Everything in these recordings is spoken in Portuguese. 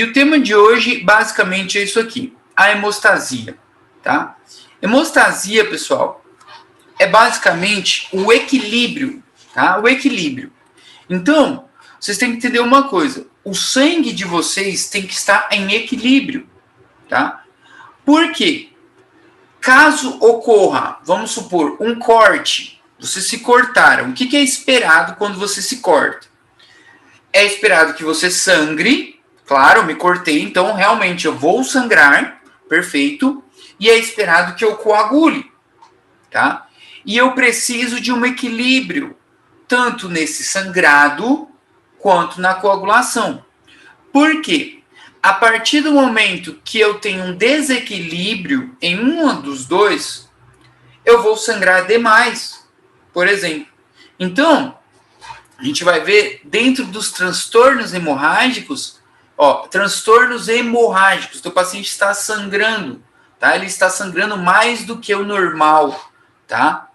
E o tema de hoje, basicamente, é isso aqui, a hemostasia, tá? Hemostasia, pessoal, é basicamente o equilíbrio, tá? O equilíbrio. Então, vocês têm que entender uma coisa, o sangue de vocês tem que estar em equilíbrio, tá? Por quê? Caso ocorra, vamos supor, um corte, vocês se cortaram, o que é esperado quando você se corta? É esperado que você sangre, claro, eu me cortei, então realmente eu vou sangrar, perfeito, e é esperado que eu coagule, tá? E eu preciso de um equilíbrio, tanto nesse sangrado, quanto na coagulação. Por quê? A partir do momento que eu tenho um desequilíbrio em um dos dois, eu vou sangrar demais, por exemplo. Então, a gente vai ver dentro dos transtornos hemorrágicos, transtornos hemorrágicos, o paciente está sangrando, tá? Ele está sangrando mais do que o normal, tá?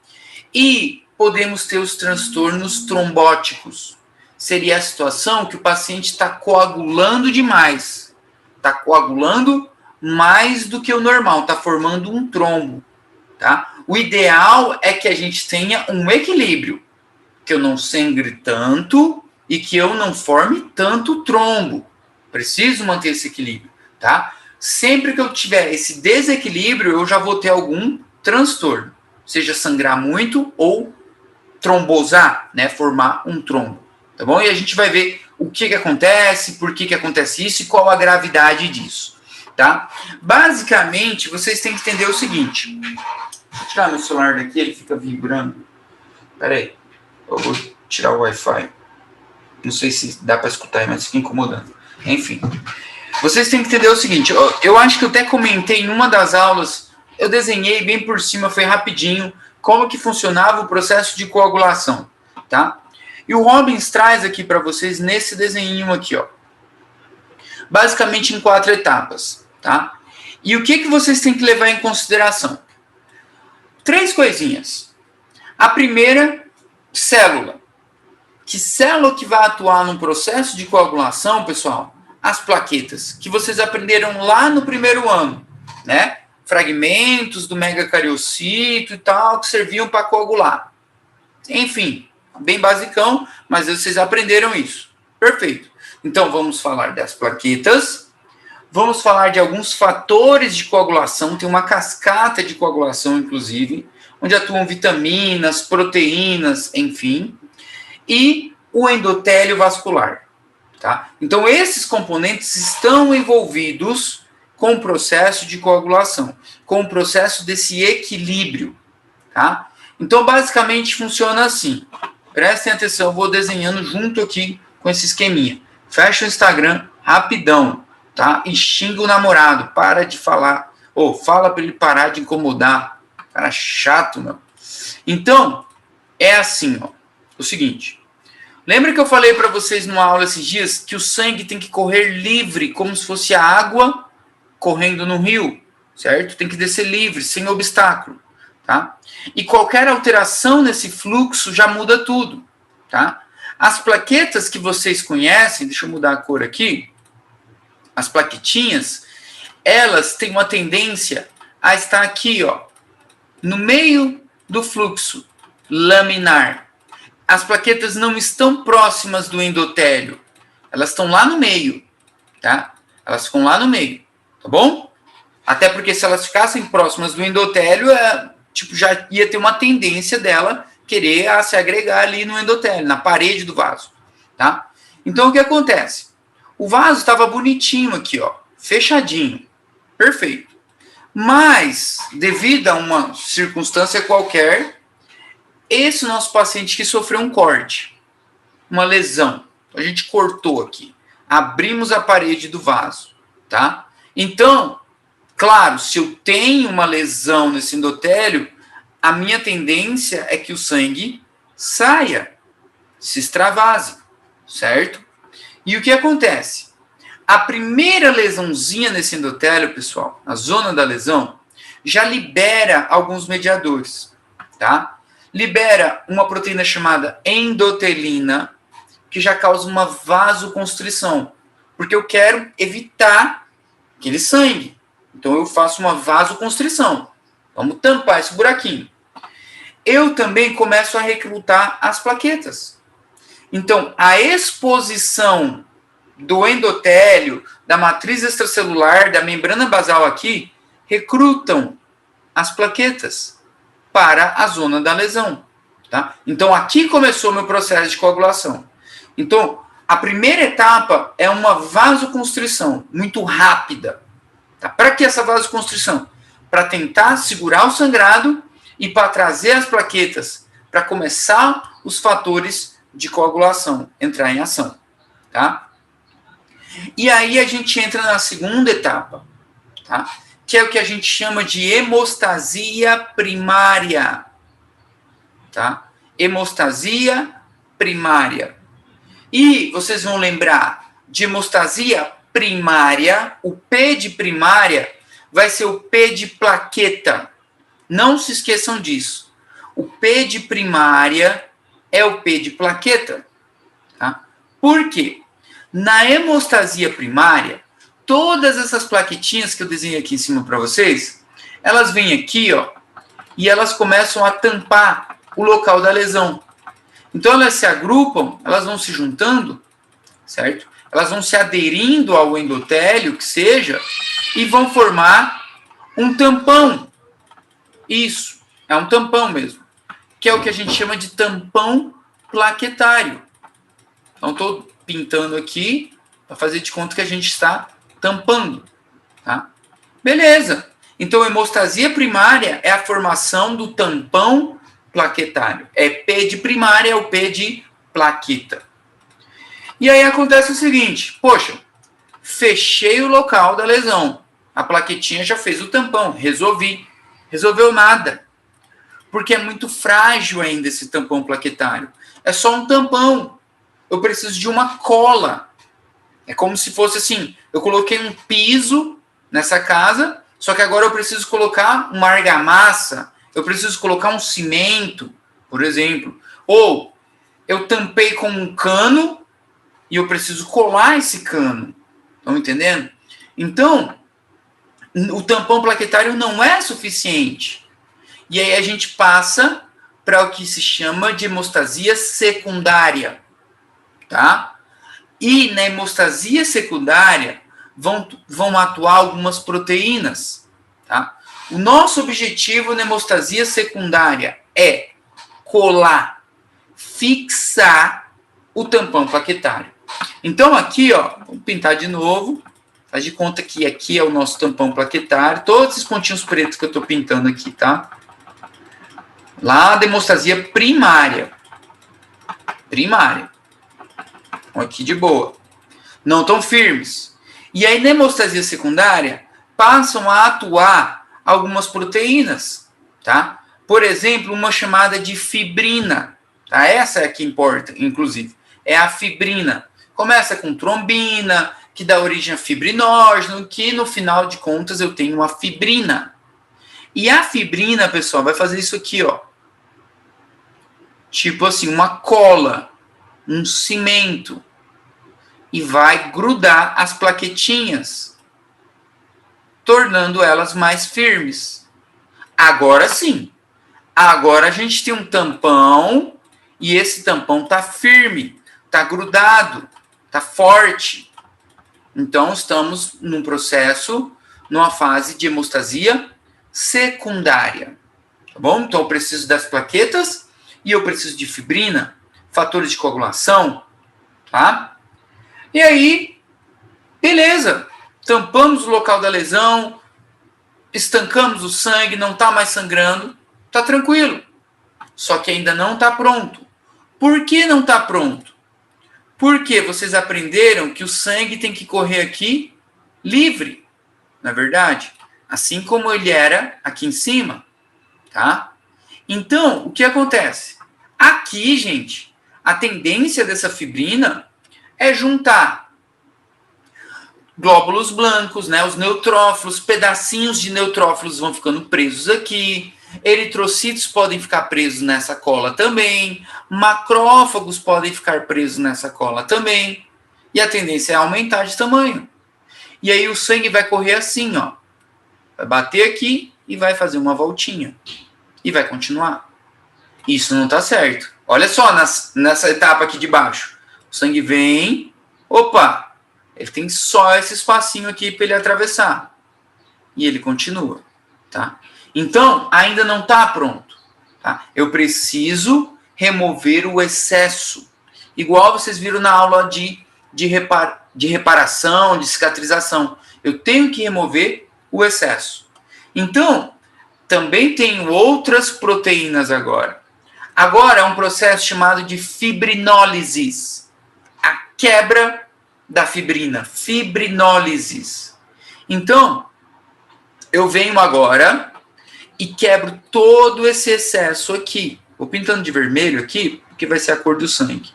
E podemos ter os transtornos trombóticos. Seria a situação que o paciente está coagulando demais. Está coagulando mais do que o normal, está formando um trombo, tá? O ideal é que a gente tenha um equilíbrio, que eu não sangre tanto e que eu não forme tanto trombo. Preciso manter esse equilíbrio, tá? Sempre que eu tiver esse desequilíbrio, eu já vou ter algum transtorno, seja sangrar muito ou trombosar, né, formar um trombo, tá bom? E a gente vai ver o que acontece, por que acontece isso e qual a gravidade disso, tá? Basicamente, vocês têm que entender o seguinte. Vou tirar meu celular daqui, ele fica vibrando. Pera aí, eu vou tirar o Wi-Fi. Não sei se dá para escutar, mas fica incomodando. Enfim, vocês têm que entender o seguinte. Eu acho que eu até comentei em uma das aulas, eu desenhei bem por cima, foi rapidinho, como que funcionava o processo de coagulação, tá? E o Robbins traz aqui para vocês nesse desenho aqui, ó. Basicamente em 4 etapas, tá? E o que vocês têm que levar em consideração? 3 coisinhas. A primeira, célula. Que célula que vai atuar no processo de coagulação, pessoal? As plaquetas, que vocês aprenderam lá no primeiro ano, né? Fragmentos do megacariocito e tal, que serviam para coagular. Enfim, bem basicão, mas vocês aprenderam isso. Perfeito. Então, vamos falar das plaquetas, vamos falar de alguns fatores de coagulação, tem uma cascata de coagulação, inclusive, onde atuam vitaminas, proteínas, enfim, e o endotélio vascular, tá? Então, esses componentes estão envolvidos com o processo de coagulação, com o processo desse equilíbrio, tá? Então, basicamente, funciona assim. Prestem atenção, eu vou desenhando junto aqui com esse esqueminha. Fecha o Instagram rapidão, tá? E xinga o namorado, para de falar. Ou fala para ele parar de incomodar. Cara chato, meu. Então, é assim, ó. O seguinte. Lembra que eu falei para vocês numa aula esses dias que o sangue tem que correr livre, como se fosse a água correndo no rio, certo? Tem que descer livre, sem obstáculo, tá? E qualquer alteração nesse fluxo já muda tudo, tá? As plaquetas que vocês conhecem, deixa eu mudar a cor aqui, as plaquetinhas, elas têm uma tendência a estar aqui, ó, no meio do fluxo laminar. As plaquetas não estão próximas do endotélio, elas estão lá no meio, tá? Elas ficam lá no meio, tá bom? Até porque se elas ficassem próximas do endotélio, já ia ter uma tendência dela querer se agregar ali no endotélio, na parede do vaso, tá? Então, o que acontece? O vaso estava bonitinho aqui, ó, fechadinho, perfeito. Mas, devido a uma circunstância qualquer, esse nosso paciente que sofreu um corte, uma lesão, a gente cortou aqui, abrimos a parede do vaso, tá? Então, claro, se eu tenho uma lesão nesse endotélio, a minha tendência é que o sangue saia, se extravase, certo? E o que acontece? A primeira lesãozinha nesse endotélio, pessoal, a zona da lesão, já libera alguns mediadores, tá? Libera uma proteína chamada endotelina, que já causa uma vasoconstrição. porque eu quero evitar aquele sangue. Então, eu faço uma vasoconstrição. Vamos tampar esse buraquinho. Eu também começo a recrutar as plaquetas. Então, a exposição do endotélio, da matriz extracelular, da membrana basal aqui, recrutam as plaquetas para a zona da lesão. Tá? Então, aqui começou o meu processo de coagulação. Então, a primeira etapa é uma vasoconstrição muito rápida. Tá? Para que essa vasoconstrição? Para tentar segurar o sangrado e para trazer as plaquetas, para começar os fatores de coagulação entrar em ação. Tá? E aí a gente entra na segunda etapa, tá? Que é o que a gente chama de hemostasia primária. Tá? Hemostasia primária. E vocês vão lembrar de hemostasia primária, o P de primária vai ser o P de plaqueta. Não se esqueçam disso. O P de primária é o P de plaqueta. Tá? Por quê? Na hemostasia primária, todas essas plaquetinhas que eu desenhei aqui em cima para vocês, elas vêm aqui, ó, e elas começam a tampar o local da lesão. Então, elas se agrupam, elas vão se juntando, certo? Elas vão se aderindo ao endotélio, que seja, e vão formar um tampão. Isso, é um tampão mesmo, que é o que a gente chama de tampão plaquetário. Então, estou pintando aqui para fazer de conta que a gente está tampando. Tá? Beleza. Então, a hemostasia primária é a formação do tampão plaquetário. É P de primária, é o P de plaqueta. E aí acontece o seguinte, poxa, fechei o local da lesão. A plaquetinha já fez o tampão, resolvi. Resolveu nada. Porque é muito frágil ainda esse tampão plaquetário. É só um tampão. Eu preciso de uma cola. É como se fosse assim, eu coloquei um piso nessa casa, só que agora eu preciso colocar uma argamassa, eu preciso colocar um cimento, por exemplo. Ou eu tampei com um cano e eu preciso colar esse cano. Estão entendendo? Então, o tampão plaquetário não é suficiente. E aí a gente passa para o que se chama de hemostasia secundária. Tá? E na hemostasia secundária vão atuar algumas proteínas. Tá? O nosso objetivo na hemostasia secundária é colar, fixar o tampão plaquetário. Então aqui, ó, vamos pintar de novo. Faz de conta que aqui é o nosso tampão plaquetário. Todos esses pontinhos pretos que eu estou pintando aqui, tá? Lá da hemostasia primária. Primária. Aqui de boa. Não tão firmes. E aí na hemostasia secundária passam a atuar algumas proteínas, tá? Por exemplo, uma chamada de fibrina, tá? Essa é a que importa, inclusive. É a fibrina. Começa com trombina, que dá origem a fibrinógeno, que no final de contas eu tenho uma fibrina. E a fibrina, pessoal, vai fazer isso aqui, ó. Tipo assim, uma cola, um cimento. E vai grudar as plaquetinhas, tornando elas mais firmes. Agora sim. Agora a gente tem um tampão e esse tampão tá firme, tá grudado, tá forte. Então estamos num processo, numa fase de hemostasia secundária. Tá bom? Então eu preciso das plaquetas e eu preciso de fibrina, fatores de coagulação, tá? E aí, beleza, tampamos o local da lesão, estancamos o sangue, não está mais sangrando, está tranquilo. Só que ainda não está pronto. Por que não está pronto? Porque vocês aprenderam que o sangue tem que correr aqui livre, na verdade, assim como ele era aqui em cima, tá? Então, o que acontece? Aqui, gente, a tendência dessa fibrina é juntar glóbulos blancos, né, os neutrófilos, pedacinhos de neutrófilos vão ficando presos aqui, eritrocitos podem ficar presos nessa cola também, macrófagos podem ficar presos nessa cola também. E a tendência é aumentar de tamanho. E aí o sangue vai correr assim, ó. Vai bater aqui e vai fazer uma voltinha. E vai continuar. Isso não está certo. Olha só nessa etapa aqui de baixo. O sangue vem. Opa! Ele tem só esse espacinho aqui para ele atravessar. E ele continua. Tá? Então, ainda não está pronto. Tá? Eu preciso remover o excesso. Igual vocês viram na aula de reparação, de cicatrização. Eu tenho que remover o excesso. Então, também tenho outras proteínas agora. Agora é um processo chamado de fibrinólise. A quebra da fibrina. Fibrinólise. Então, eu venho agora e quebro todo esse excesso aqui. Vou pintando de vermelho aqui, porque vai ser a cor do sangue.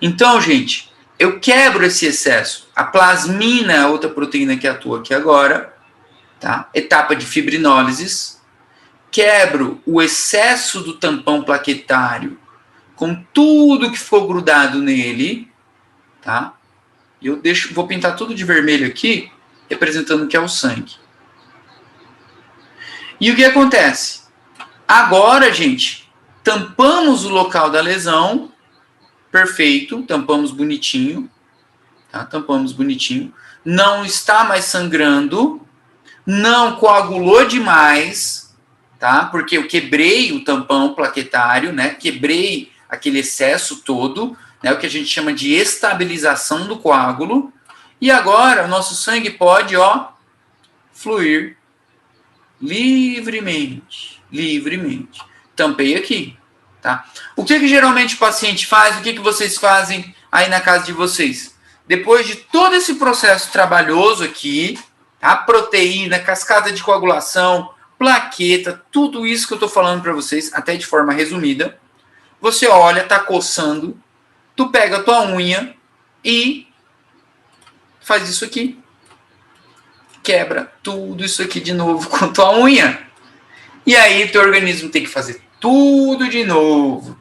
Então, gente, eu quebro esse excesso. A plasmina é outra proteína que atua aqui agora. Tá? Etapa de fibrinólise. Quebro o excesso do tampão plaquetário com tudo que ficou grudado nele. Tá? E eu vou pintar tudo de vermelho aqui, representando que é o sangue. E o que acontece? Agora, gente, tampamos o local da lesão. Perfeito, tampamos bonitinho. Tá? Tampamos bonitinho. Não está mais sangrando. Não coagulou demais. Tá? Porque eu quebrei o tampão plaquetário, né? Quebrei aquele excesso todo, né? O que a gente chama de estabilização do coágulo. E agora o nosso sangue pode, ó, fluir livremente. Livremente. Tampei aqui. Tá? O que geralmente o paciente faz? O que vocês fazem aí na casa de vocês? Depois de todo esse processo trabalhoso aqui, a proteína, cascata de coagulação, plaqueta, tudo isso que eu estou falando para vocês, até de forma resumida, você olha, tá coçando, tu pega a tua unha e faz isso aqui. Quebra tudo isso aqui de novo com a tua unha. E aí teu organismo tem que fazer tudo de novo,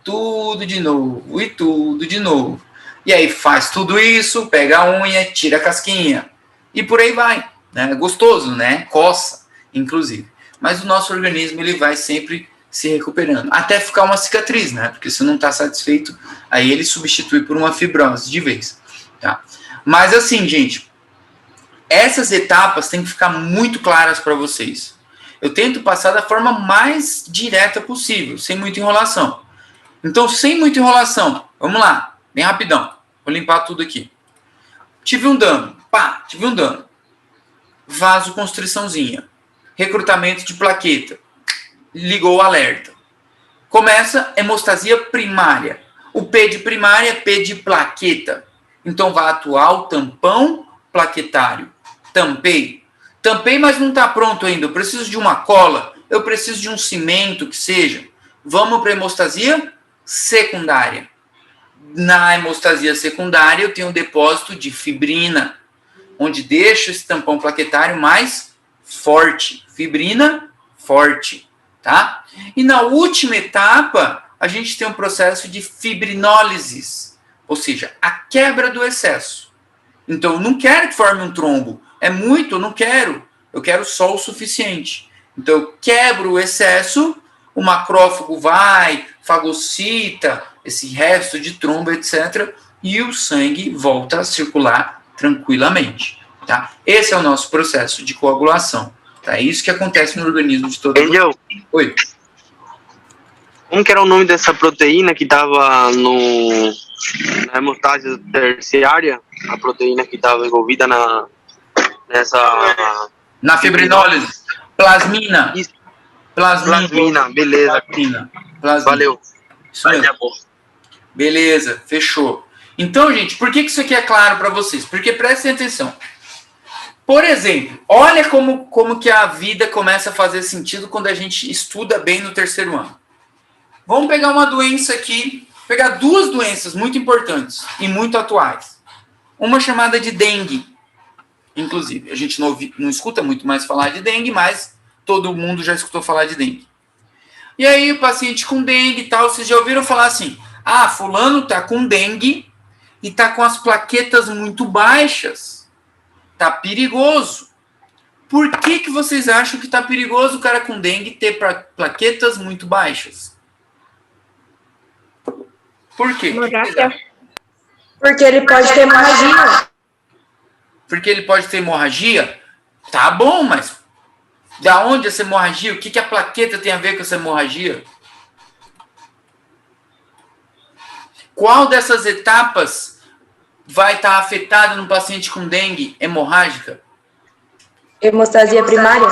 e tudo de novo. E aí faz tudo isso, pega a unha, tira a casquinha. E por aí vai. Né? É gostoso, né? Coça, inclusive. Mas o nosso organismo ele vai sempre se recuperando. Até ficar uma cicatriz, né? Porque se não está satisfeito, aí ele substitui por uma fibrose de vez. Tá? Mas assim, gente, essas etapas têm que ficar muito claras para vocês. Eu tento passar da forma mais direta possível, sem muita enrolação. Então, sem muita enrolação, vamos lá, bem rapidão. Vou limpar tudo aqui. Tive um dano. Tive um dano. Vasoconstriçãozinha. Recrutamento de plaqueta. Ligou o alerta. Começa hemostasia primária. O P de primária é P de plaqueta. Então, vai atuar o tampão plaquetário. Tampei, mas não está pronto ainda. Eu preciso de uma cola. Eu preciso de um cimento que seja. Vamos para a hemostasia secundária. Na hemostasia secundária, eu tenho um depósito de fibrina, onde deixa esse tampão plaquetário mais forte. Fibrina forte. Tá? E na última etapa, a gente tem um processo de fibrinólise, ou seja, a quebra do excesso. Então, eu não quero que forme um trombo. É muito, eu não quero. Eu quero só o suficiente. Então, eu quebro o excesso, o macrófago vai, fagocita esse resto de trombo, etc. E o sangue volta a circular tranquilamente. Tá? Esse é o nosso processo de coagulação. Tá? É isso que acontece no organismo de todo mundo. Oi. Como que era o nome dessa proteína que estava na hemostase terciária? A proteína que estava envolvida na fibrinólise. Plasmina. Plasmina, beleza. Plasmina. Valeu. Isso mesmo. Beleza, fechou. Então, gente, por que isso aqui é claro para vocês? Porque prestem atenção. Por exemplo, olha como que a vida começa a fazer sentido quando a gente estuda bem no terceiro ano. Vamos pegar uma doença aqui, pegar duas doenças muito importantes e muito atuais. Uma chamada de dengue. Inclusive, a gente não escuta muito mais falar de dengue, mas todo mundo já escutou falar de dengue. E aí, o paciente com dengue e tal, vocês já ouviram falar assim, fulano tá com dengue e está com as plaquetas muito baixas. Está perigoso. Por que vocês acham que está perigoso o cara com dengue ter plaquetas muito baixas? Por quê? Porque ele pode ter hemorragia. Porque ele pode ter hemorragia? Tá bom, mas da onde essa hemorragia? O que a plaqueta tem a ver com essa hemorragia? Qual dessas etapas vai estar afetada no paciente com dengue hemorrágica? Hemostasia primária.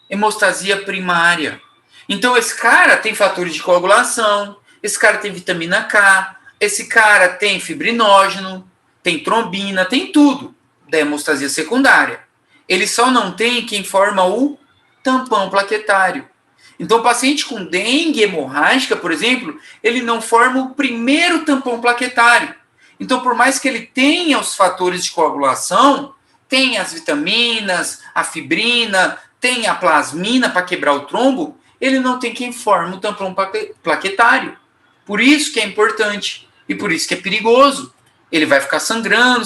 Hemostasia primária. Então, esse cara tem fatores de coagulação, esse cara tem vitamina K, esse cara tem fibrinógeno, tem trombina, tem tudo da hemostasia secundária. Ele só não tem quem forma o tampão plaquetário. Então, o paciente com dengue hemorrágica, por exemplo, ele não forma o primeiro tampão plaquetário. Então, por mais que ele tenha os fatores de coagulação, tem as vitaminas, a fibrina, tem a plasmina para quebrar o trombo, ele não tem quem forma o tampão plaquetário. Por isso que é importante e por isso que é perigoso. Ele vai ficar sangrando.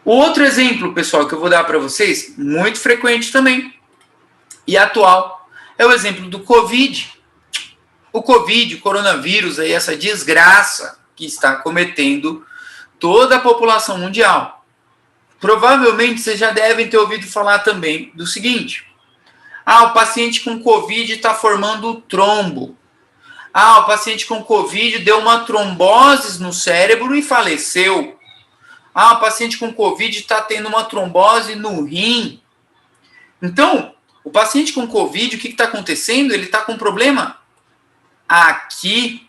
Outro exemplo, pessoal, que eu vou dar para vocês, muito frequente também e atual, é o exemplo do Covid. O Covid, o coronavírus, aí, essa desgraça que está cometendo toda a população mundial. Provavelmente vocês já devem ter ouvido falar também do seguinte: o paciente com Covid está formando trombo. O paciente com Covid deu uma trombose no cérebro e faleceu. O paciente com Covid está tendo uma trombose no rim. Então, o paciente com Covid, o que está acontecendo? Ele está com problema aqui.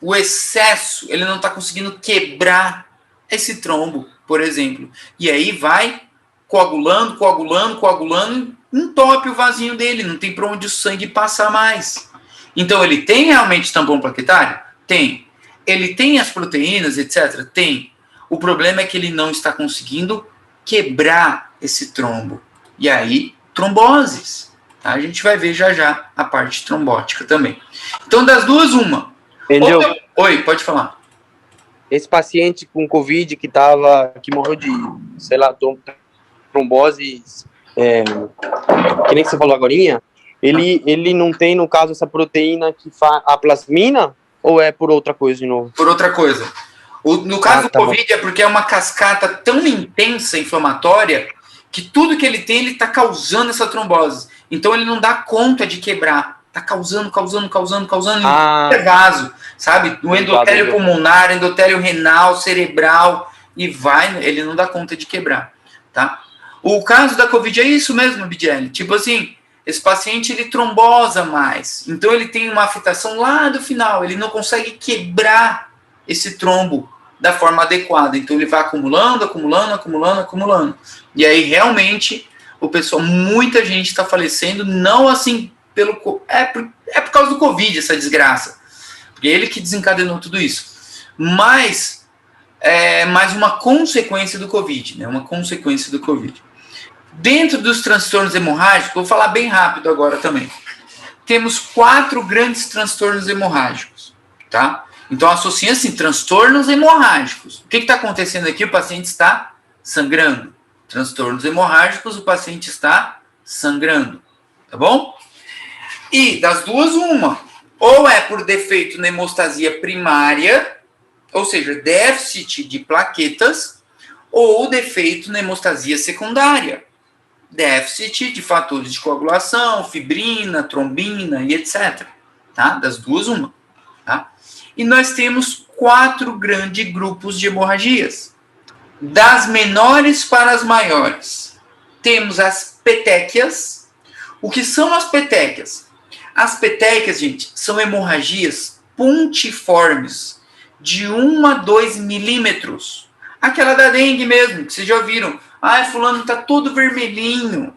O excesso, ele não está conseguindo quebrar esse trombo, por exemplo. E aí vai coagulando, entope o vasinho dele, não tem para onde o sangue passar mais. Então, ele tem realmente tampão plaquetário? Tem. Ele tem as proteínas, etc? Tem. O problema é que ele não está conseguindo quebrar esse trombo. E aí, tromboses. Tá? A gente vai ver já a parte trombótica também. Então, das duas, uma. Entendeu? Oi, pode falar. Esse paciente com Covid que morreu de, sei lá, trombose, que nem você falou agorinha, ele não tem, no caso, essa proteína que faz a plasmina, ou é por outra coisa de novo? Por outra coisa. No caso do Covid, bom. É porque é uma cascata tão intensa, inflamatória, que tudo que ele tem, ele está causando essa trombose. Então, ele não dá conta de quebrar. Está causando vaso, sabe? No endotélio pulmonar, endotélio renal, cerebral, e ele não dá conta de quebrar, tá? O caso da Covid é isso mesmo, Bidiele. Tipo assim, esse paciente, ele trombosa mais. Então, ele tem uma afetação lá do final. Ele não consegue quebrar esse trombo da forma adequada. Então, ele vai acumulando. E aí, realmente, muita gente está falecendo, não assim, é por causa do Covid, essa desgraça. Porque é ele que desencadenou tudo isso. Mas é mais uma consequência do Covid, né? Uma consequência do Covid. Dentro dos transtornos hemorrágicos, vou falar bem rápido agora também. Temos 4 grandes transtornos hemorrágicos, tá? Então, associa assim, transtornos hemorrágicos. O que está acontecendo aqui? O paciente está sangrando. Transtornos hemorrágicos, o paciente está sangrando, tá bom? E das duas, uma. Ou é por defeito na hemostasia primária, ou seja, déficit de plaquetas, ou defeito na hemostasia secundária, déficit de fatores de coagulação, fibrina, trombina e etc. Tá? Das duas, uma. Tá? E nós temos 4 grandes grupos de hemorragias. Das menores para as maiores, temos as petequias. O que são as petequias? As petequias, gente, são hemorragias pontiformes de 1 a 2 milímetros. Aquela da dengue mesmo, que vocês já viram. Fulano tá todo vermelhinho,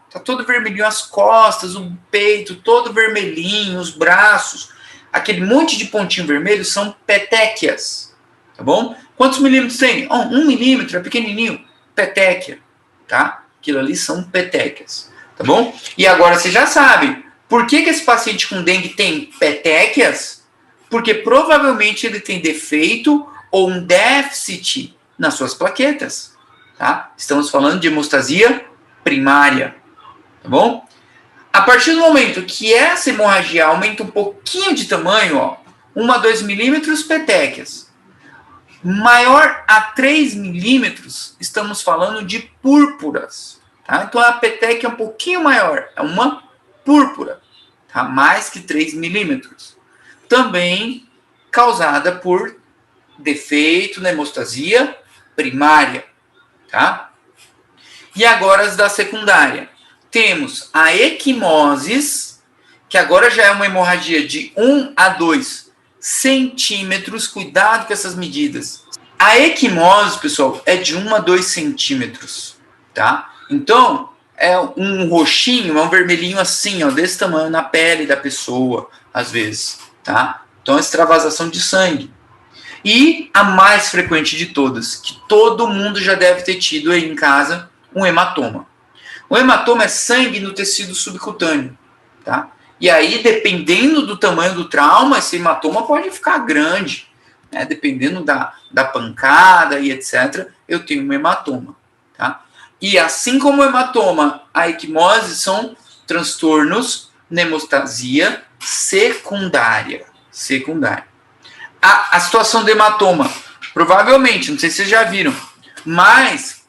as costas, o peito, todo vermelhinho, os braços. Aquele monte de pontinho vermelho são petequias, tá bom? Quantos milímetros tem? 1 milímetro, é pequenininho. Petequia, tá? Aquilo ali são petequias, tá bom? E agora você já sabe, por que esse paciente com dengue tem petequias? Porque provavelmente ele tem defeito ou um déficit nas suas plaquetas, tá? Estamos falando de hemostasia primária, tá bom? A partir do momento que essa hemorragia aumenta um pouquinho de tamanho, ó, 1 a 2 milímetros, petequias. Maior a 3 milímetros, estamos falando de púrpuras, tá? Então a petequia é um pouquinho maior, é uma púrpura, tá? Mais que 3 milímetros. Também causada por defeito na hemostasia primária, tá? E agora as da secundária. Temos a equimoses, que agora já é uma hemorragia de 1 a 2 centímetros. Cuidado com essas medidas. A equimose, pessoal, é de 1 a 2 centímetros, tá? Então, é um roxinho, é um vermelhinho assim, ó, desse tamanho na pele da pessoa, às vezes, tá? Então, é extravasação de sangue. E a mais frequente de todas, que todo mundo já deve ter tido aí em casa, um hematoma. O hematoma é sangue no tecido subcutâneo, tá? E aí, dependendo do tamanho do trauma, esse hematoma pode ficar grande, né? Dependendo da pancada e etc., eu tenho um hematoma, tá? E assim como o hematoma, a equimose são transtornos na hemostasia secundária. A situação do hematoma, provavelmente, não sei se vocês já viram, mas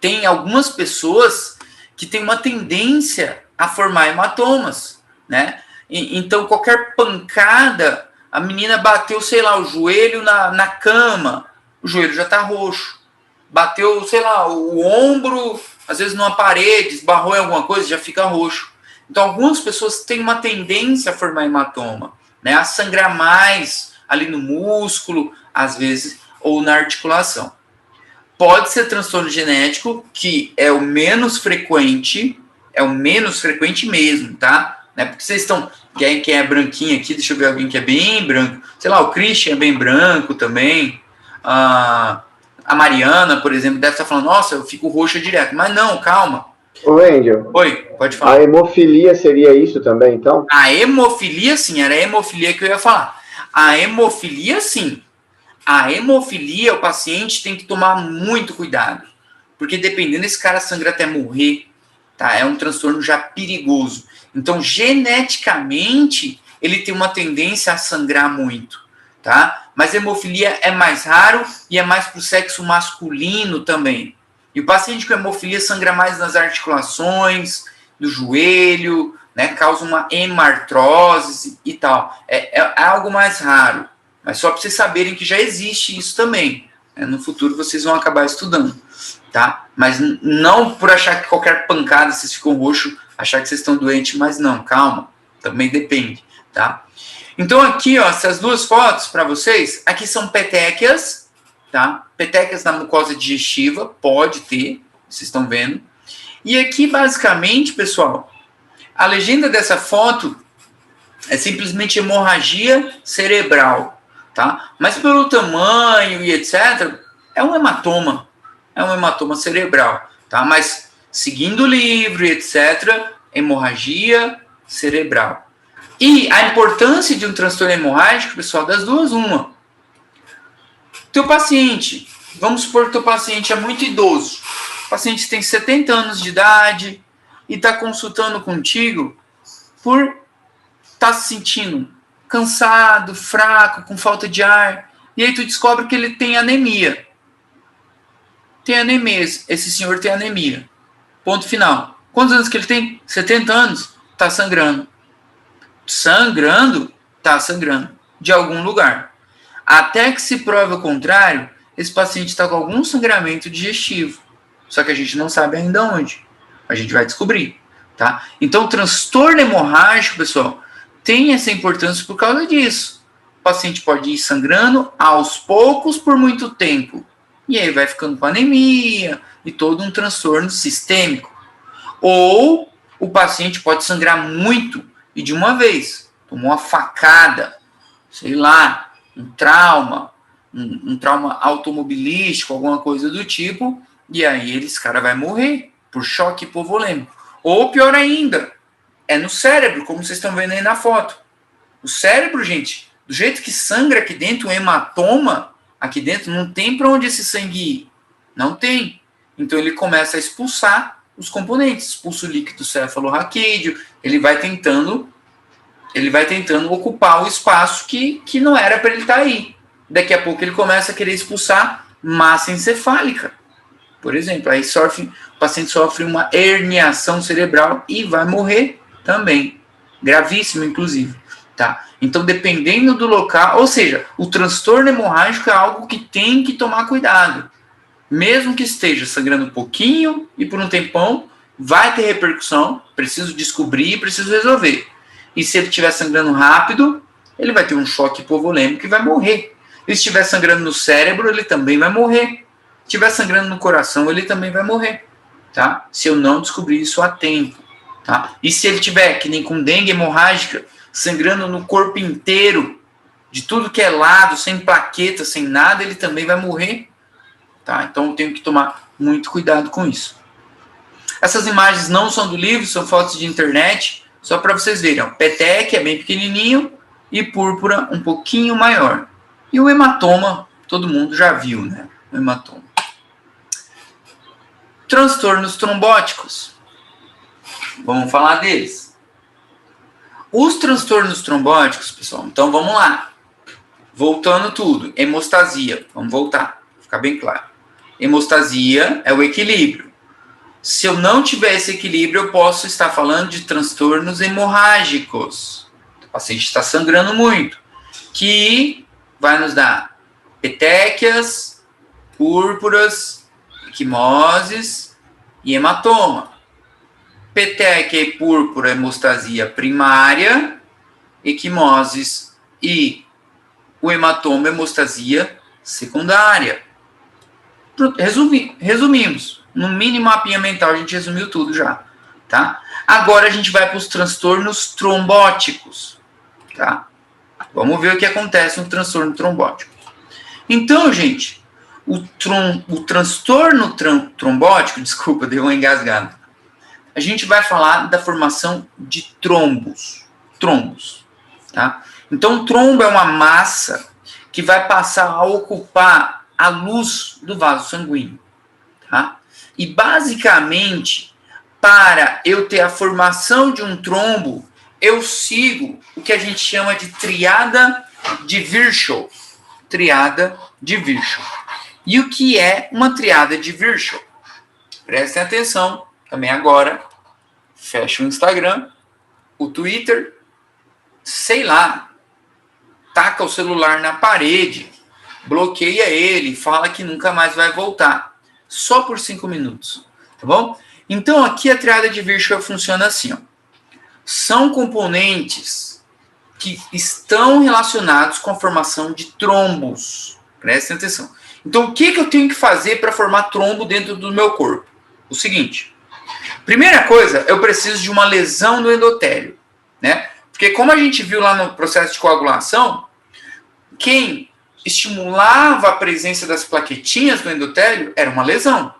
tem algumas pessoas que têm uma tendência a formar hematomas, né? Então, qualquer pancada, a menina bateu, sei lá, o joelho na cama, o joelho já está roxo. Bateu, sei lá, o ombro, às vezes numa parede, esbarrou em alguma coisa, já fica roxo. Então, algumas pessoas têm uma tendência a formar hematoma, né? A sangrar mais ali no músculo, às vezes, ou na articulação. Pode ser transtorno genético, que é o menos frequente mesmo, tá? Né? Porque vocês estão, quem é branquinho aqui, deixa eu ver alguém que é bem branco, sei lá, o Christian é bem branco também, a Mariana, por exemplo, deve estar falando, nossa, eu fico roxa direto, mas não, calma. Ô, Angel. Oi, pode falar. A hemofilia seria isso também, então? A hemofilia, sim, era a hemofilia que eu ia falar. A hemofilia, sim. A hemofilia, o paciente tem que tomar muito cuidado, porque dependendo, esse cara sangra até morrer, tá? É um transtorno já perigoso. Então, geneticamente, ele tem uma tendência a sangrar muito, tá? Mas a hemofilia é mais raro e é mais para o sexo masculino também. E o paciente com hemofilia sangra mais nas articulações, do joelho, né? Causa uma hemartrose e tal. É algo mais raro. Mas só para vocês saberem que já existe isso também. Né? No futuro vocês vão acabar estudando, tá? Mas não por achar que qualquer pancada vocês ficam roxo, achar que vocês estão doentes, mas não, calma. Também depende, tá? Então aqui, ó, essas duas fotos para vocês, aqui são petequias, tá? Petequias na mucosa digestiva, pode ter, vocês estão vendo. E aqui, basicamente, pessoal, a legenda dessa foto é simplesmente hemorragia cerebral, tá? Mas pelo tamanho e etc, é um hematoma cerebral, tá? Mas seguindo o livro e etc, hemorragia cerebral. E a importância de um transtorno hemorrágico, pessoal, das duas, uma. Teu paciente, vamos supor que teu paciente é muito idoso, o paciente tem 70 anos de idade e está consultando contigo por estar se sentindo cansado, fraco, com falta de ar, e aí tu descobre que ele tem anemia. Esse senhor tem anemia. Ponto final. Quantos anos que ele tem? 70 anos. Tá sangrando. Tá sangrando. De algum lugar. Até que se prove o contrário, esse paciente está com algum sangramento digestivo. Só que a gente não sabe ainda onde. A gente vai descobrir, tá? Então, o transtorno hemorrágico, pessoal, tem essa importância por causa disso. O paciente pode ir sangrando aos poucos por muito tempo. E aí vai ficando com anemia e todo um transtorno sistêmico. Ou o paciente pode sangrar muito e de uma vez. Tomou uma facada, sei lá, um trauma automobilístico, alguma coisa do tipo, e aí esse cara vai morrer por choque hipovolêmico. Ou pior ainda, é no cérebro, como vocês estão vendo aí na foto. O cérebro, gente, do jeito que sangra aqui dentro, o hematoma, aqui dentro, não tem para onde esse sangue ir. Não tem. Então ele começa a expulsar os componentes, expulsa o líquido cefalorraquídeo, ele vai tentando ocupar o espaço que não era para ele estar aí. Daqui a pouco ele começa a querer expulsar massa encefálica, por exemplo. Aí o paciente sofre uma herniação cerebral e vai morrer também. Gravíssimo, inclusive. Tá? Então, dependendo do local, ou seja, o transtorno hemorrágico é algo que tem que tomar cuidado. Mesmo que esteja sangrando um pouquinho e por um tempão, vai ter repercussão, preciso descobrir, preciso resolver. E se ele estiver sangrando rápido, ele vai ter um choque hipovolêmico e vai morrer. E se estiver sangrando no cérebro, ele também vai morrer. Se estiver sangrando no coração, ele também vai morrer. Tá? Se eu não descobrir isso a tempo. Tá? E se ele tiver, que nem com dengue hemorrágica, sangrando no corpo inteiro, de tudo que é lado, sem plaqueta, sem nada, ele também vai morrer. Tá? Então eu tenho que tomar muito cuidado com isso. Essas imagens não são do livro, são fotos de internet, só para vocês verem. Ó, petec é bem pequenininho e púrpura um pouquinho maior. E o hematoma, todo mundo já viu, né? O hematoma. Transtornos trombóticos. Vamos falar deles. Os transtornos trombóticos, pessoal, então vamos lá. Voltando tudo. Hemostasia. Vamos voltar, para ficar bem claro. Hemostasia é o equilíbrio. Se eu não tiver esse equilíbrio, eu posso estar falando de transtornos hemorrágicos. O paciente está sangrando muito. Que vai nos dar petequias, púrpuras, equimoses e hematoma. Petequia e púrpura, hemostasia primária, equimoses e o hematoma, hemostasia secundária. Resumimos. No mínimo mapinha mental a gente resumiu tudo já. Tá? Agora a gente vai para os transtornos trombóticos. Tá? Vamos ver o que acontece no transtorno trombótico. Então, gente, o transtorno trombótico, desculpa, deu uma engasgada. A gente vai falar da formação de trombos. Tá? Então, o trombo é uma massa que vai passar a ocupar a luz do vaso sanguíneo. Tá? E, basicamente, para eu ter a formação de um trombo, eu sigo o que a gente chama de triada de Virchow. Triada de Virchow. E o que é uma triada de Virchow? Prestem atenção, também agora. Fecha o Instagram, o Twitter, sei lá, taca o celular na parede, bloqueia ele, fala que nunca mais vai voltar. Só por 5 minutos, tá bom? Então, aqui a triada de Virchow funciona assim, ó. São componentes que estão relacionados com a formação de trombos. Prestem atenção. Então, o que eu tenho que fazer para formar trombo dentro do meu corpo? O seguinte. Primeira coisa, eu preciso de uma lesão no endotélio. Né? Porque como a gente viu lá no processo de coagulação, quem estimulava a presença das plaquetinhas no endotélio era uma lesão.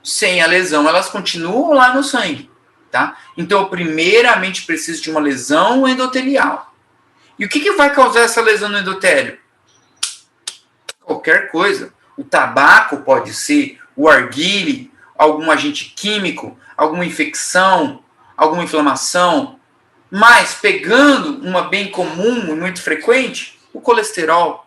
Sem a lesão, elas continuam lá no sangue. Tá? Então, eu primeiramente preciso de uma lesão endotelial. E o que vai causar essa lesão no endotélio? Qualquer coisa. O tabaco pode ser, o arguile, algum agente químico, alguma infecção, alguma inflamação. Mas, pegando uma bem comum e muito frequente, o colesterol.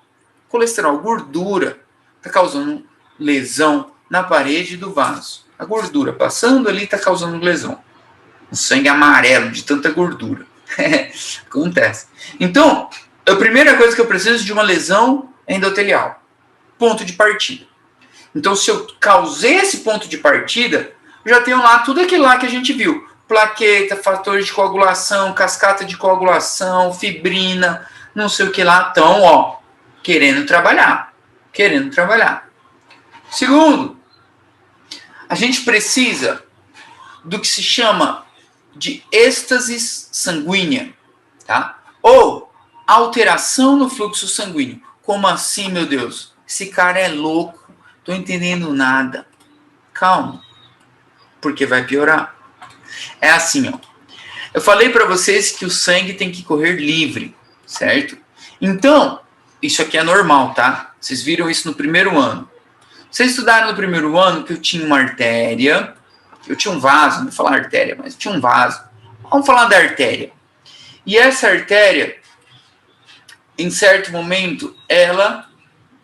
Colesterol, gordura, está causando lesão na parede do vaso. A gordura passando ali está causando lesão. O sangue amarelo de tanta gordura. Acontece. Então, a primeira coisa que eu preciso de uma lesão endotelial. Ponto de partida. Então, se eu causei esse ponto de partida, eu já tenho lá tudo aquilo lá que a gente viu. Plaqueta, fatores de coagulação, cascata de coagulação, fibrina, não sei o que lá. Então, ó, querendo trabalhar. Segundo, a gente precisa do que se chama de êxtase sanguínea, tá? Ou alteração no fluxo sanguíneo. Como assim, meu Deus? Esse cara é louco, tô entendendo nada. Calma, porque vai piorar. É assim, ó. Eu falei para vocês que o sangue tem que correr livre, certo? Então, isso aqui é normal, tá? Vocês viram isso no primeiro ano. Vocês estudaram no primeiro ano que eu tinha uma artéria, eu tinha um vaso, não vou falar artéria, mas eu tinha um vaso. Vamos falar da artéria. E essa artéria, em certo momento, ela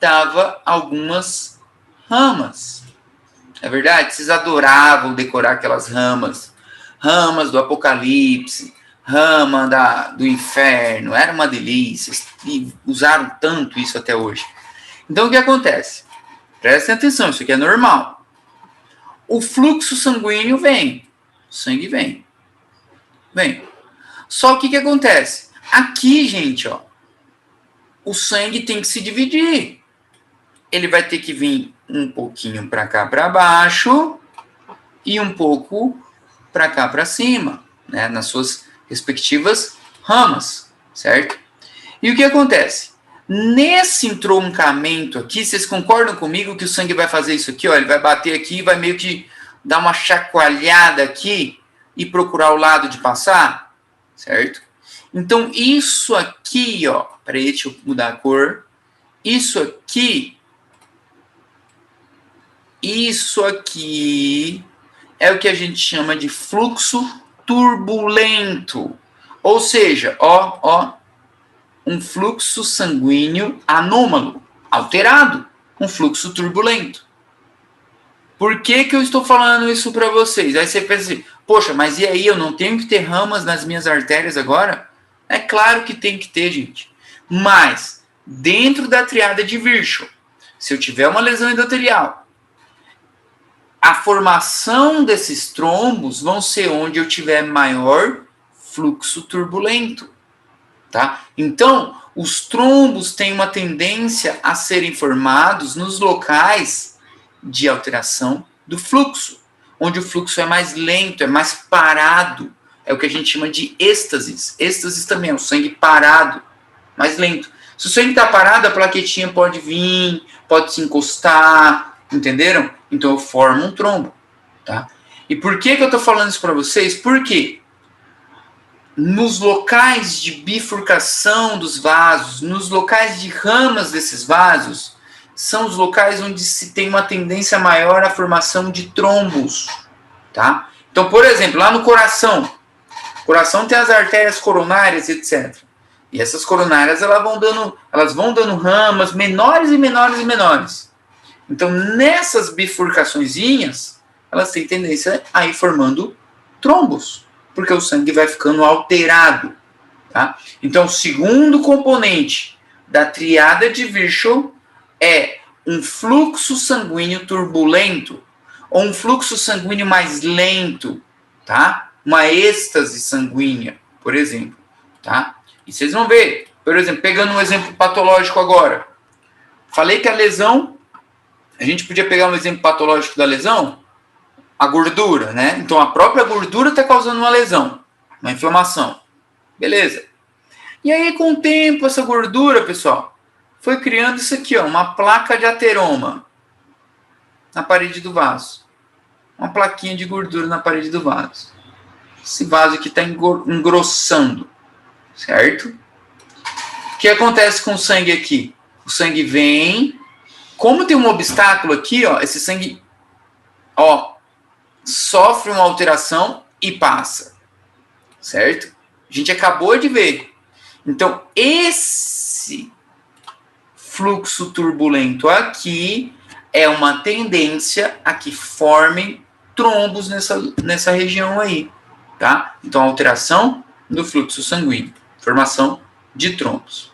dava algumas ramas. É verdade? Vocês adoravam decorar aquelas ramas. Ramas do Apocalipse, rama do inferno. Era uma delícia. E usaram tanto isso até hoje. Então, o que acontece? Prestem atenção, isso aqui é normal. O fluxo sanguíneo vem. O sangue vem. Vem. Só que o que acontece? Aqui, gente, ó, o sangue tem que se dividir. Ele vai ter que vir um pouquinho para cá, para baixo, e um pouco para cá, para cima, né, nas suas respectivas ramas, certo? E o que acontece? Nesse entroncamento aqui, vocês concordam comigo que o sangue vai fazer isso aqui? Ó, ele vai bater aqui, vai meio que dar uma chacoalhada aqui e procurar o lado de passar, certo? Então, isso aqui, ó, peraí, deixa eu mudar a cor. Isso aqui é o que a gente chama de fluxo turbulento. Ou seja, um fluxo sanguíneo anômalo, alterado, um fluxo turbulento. Por que eu estou falando isso para vocês? Aí você pensa assim, poxa, mas e aí, eu não tenho que ter ramas nas minhas artérias agora? É claro que tem que ter, gente. Mas, dentro da triada de Virchow, se eu tiver uma lesão endotelial, a formação desses trombos vão ser onde eu tiver maior fluxo turbulento. Tá? Então, os trombos têm uma tendência a serem formados nos locais de alteração do fluxo, onde o fluxo é mais lento, é mais parado. É o que a gente chama de êxtasis. Êxtasis também é o sangue parado, mais lento. Se o sangue está parado, a plaquetinha pode vir, pode se encostar, entenderam? Então eu formo um trombo. Tá? E por que eu estou falando isso para vocês? Porque nos locais de bifurcação dos vasos, nos locais de ramas desses vasos, são os locais onde se tem uma tendência maior à formação de trombos. Tá? Então, por exemplo, lá no coração, o coração tem as artérias coronárias, etc. E essas coronárias elas vão dando ramas menores e menores e menores. Então, nessas bifurcaçõezinhas, elas têm tendência a ir formando trombos, porque o sangue vai ficando alterado. Tá? Então, o segundo componente da triada de Virchow é um fluxo sanguíneo turbulento, ou um fluxo sanguíneo mais lento, tá? Uma êxtase sanguínea, por exemplo. Tá? E vocês vão ver, por exemplo, pegando um exemplo patológico agora. Falei que a lesão, a gente podia pegar um exemplo patológico da lesão, a gordura, né? Então a própria gordura está causando uma lesão, uma inflamação. Beleza. E aí, com o tempo, essa gordura, pessoal, foi criando isso aqui, ó, uma placa de ateroma na parede do vaso. Uma plaquinha de gordura na parede do vaso. Esse vaso aqui está engrossando, certo? O que acontece com o sangue aqui? O sangue vem, como tem um obstáculo aqui, ó, esse sangue, ó, sofre uma alteração e passa, certo? A gente acabou de ver. Então, esse fluxo turbulento aqui é uma tendência a que formem trombos nessa região aí, tá? Então, alteração do fluxo sanguíneo, formação de trombos.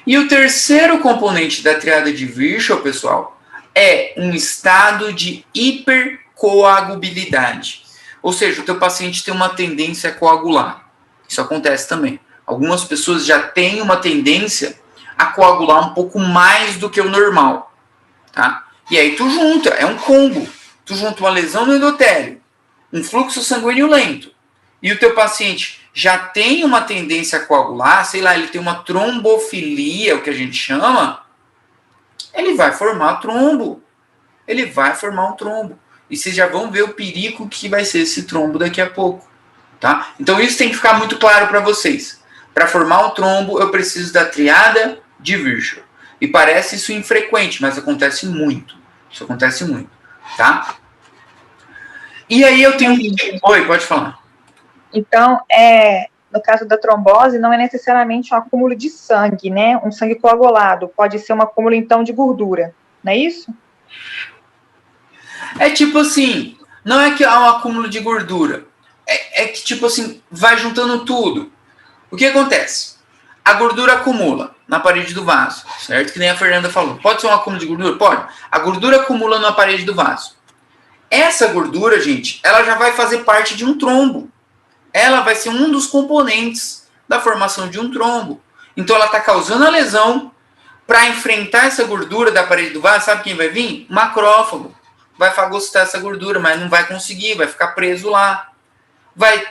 E o terceiro componente da triada de Virchow, pessoal, é um estado de hipercoagulabilidade. Ou seja, o teu paciente tem uma tendência a coagular. Isso acontece também. Algumas pessoas já têm uma tendência a coagular um pouco mais do que o normal. Tá? E aí tu junta, é um combo. Tu junta uma lesão no endotélio, um fluxo sanguíneo lento, e o teu paciente já tem uma tendência a coagular, sei lá, ele tem uma trombofilia, o que a gente chama, ele vai formar trombo. Ele vai formar um trombo. E vocês já vão ver o perigo que vai ser esse trombo daqui a pouco. Tá? Então isso tem que ficar muito claro para vocês. Para formar um trombo, eu preciso da triada de Virchow. E parece isso infrequente, mas acontece muito. Isso acontece muito, tá? E aí eu tenho... Oi, pode falar. Então, no caso da trombose, não é necessariamente um acúmulo de sangue, né? Um sangue coagulado. Pode ser um acúmulo, então, de gordura. Não é isso? É tipo assim, não é que há um acúmulo de gordura. É que, tipo assim, vai juntando tudo. O que acontece? A gordura acumula na parede do vaso, certo? Que nem a Fernanda falou. Pode ser um acúmulo de gordura? Pode. A gordura acumula na parede do vaso. Essa gordura, gente, ela já vai fazer parte de um trombo. Ela vai ser um dos componentes da formação de um trombo. Então ela está causando a lesão. Para enfrentar essa gordura da parede do vaso, sabe quem vai vir? Macrófago. Vai fagocitar essa gordura, mas não vai conseguir, vai ficar preso lá. Vai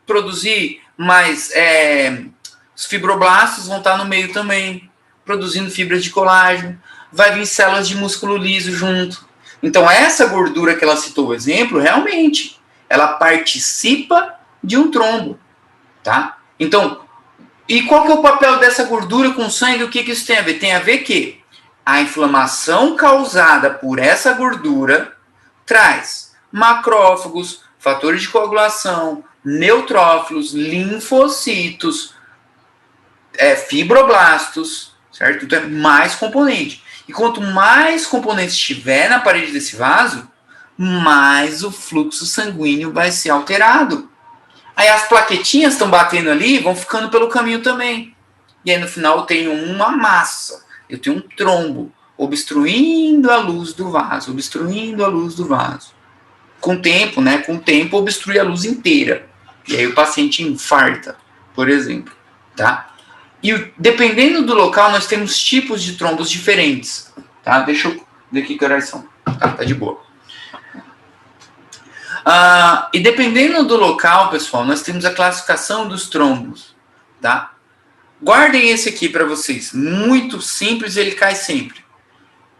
produzir mais... os fibroblastos vão estar no meio também, produzindo fibras de colágeno. Vai vir células de músculo liso junto. Então essa gordura que ela citou o exemplo, realmente, ela participa de um trombo, tá? Então, e qual que é o papel dessa gordura com sangue? O que isso tem a ver? Tem a ver que a inflamação causada por essa gordura traz macrófagos, fatores de coagulação, neutrófilos, linfocitos, fibroblastos, certo? Então é mais componente. E quanto mais componentes tiver na parede desse vaso, mais o fluxo sanguíneo vai ser alterado. Aí as plaquetinhas estão batendo ali, vão ficando pelo caminho também. E aí no final eu tenho uma massa, eu tenho um trombo, obstruindo a luz do vaso, obstruindo a luz do vaso. Com o tempo, né? Com o tempo obstrui a luz inteira. E aí o paciente infarta, por exemplo, tá? E dependendo do local, nós temos tipos de trombos diferentes, tá? Deixa eu ver aqui que horas são. Tá de boa. E dependendo do local, pessoal, nós temos a classificação dos trombos, tá? Guardem esse aqui para vocês. Muito simples, ele cai sempre.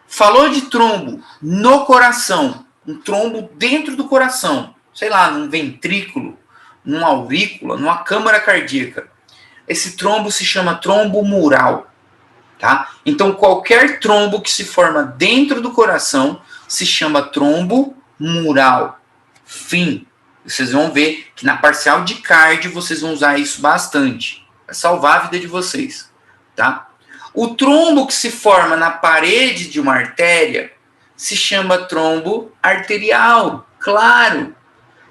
Falou de trombo no coração, um trombo dentro do coração, sei lá, num ventrículo, numa aurícula, numa câmara cardíaca. Esse trombo se chama trombo mural, tá? Então, qualquer trombo que se forma dentro do coração se chama trombo mural. Fim. Vocês vão ver que na parcial de cardio vocês vão usar isso bastante. Vai salvar a vida de vocês, tá? O trombo que se forma na parede de uma artéria se chama trombo arterial, claro.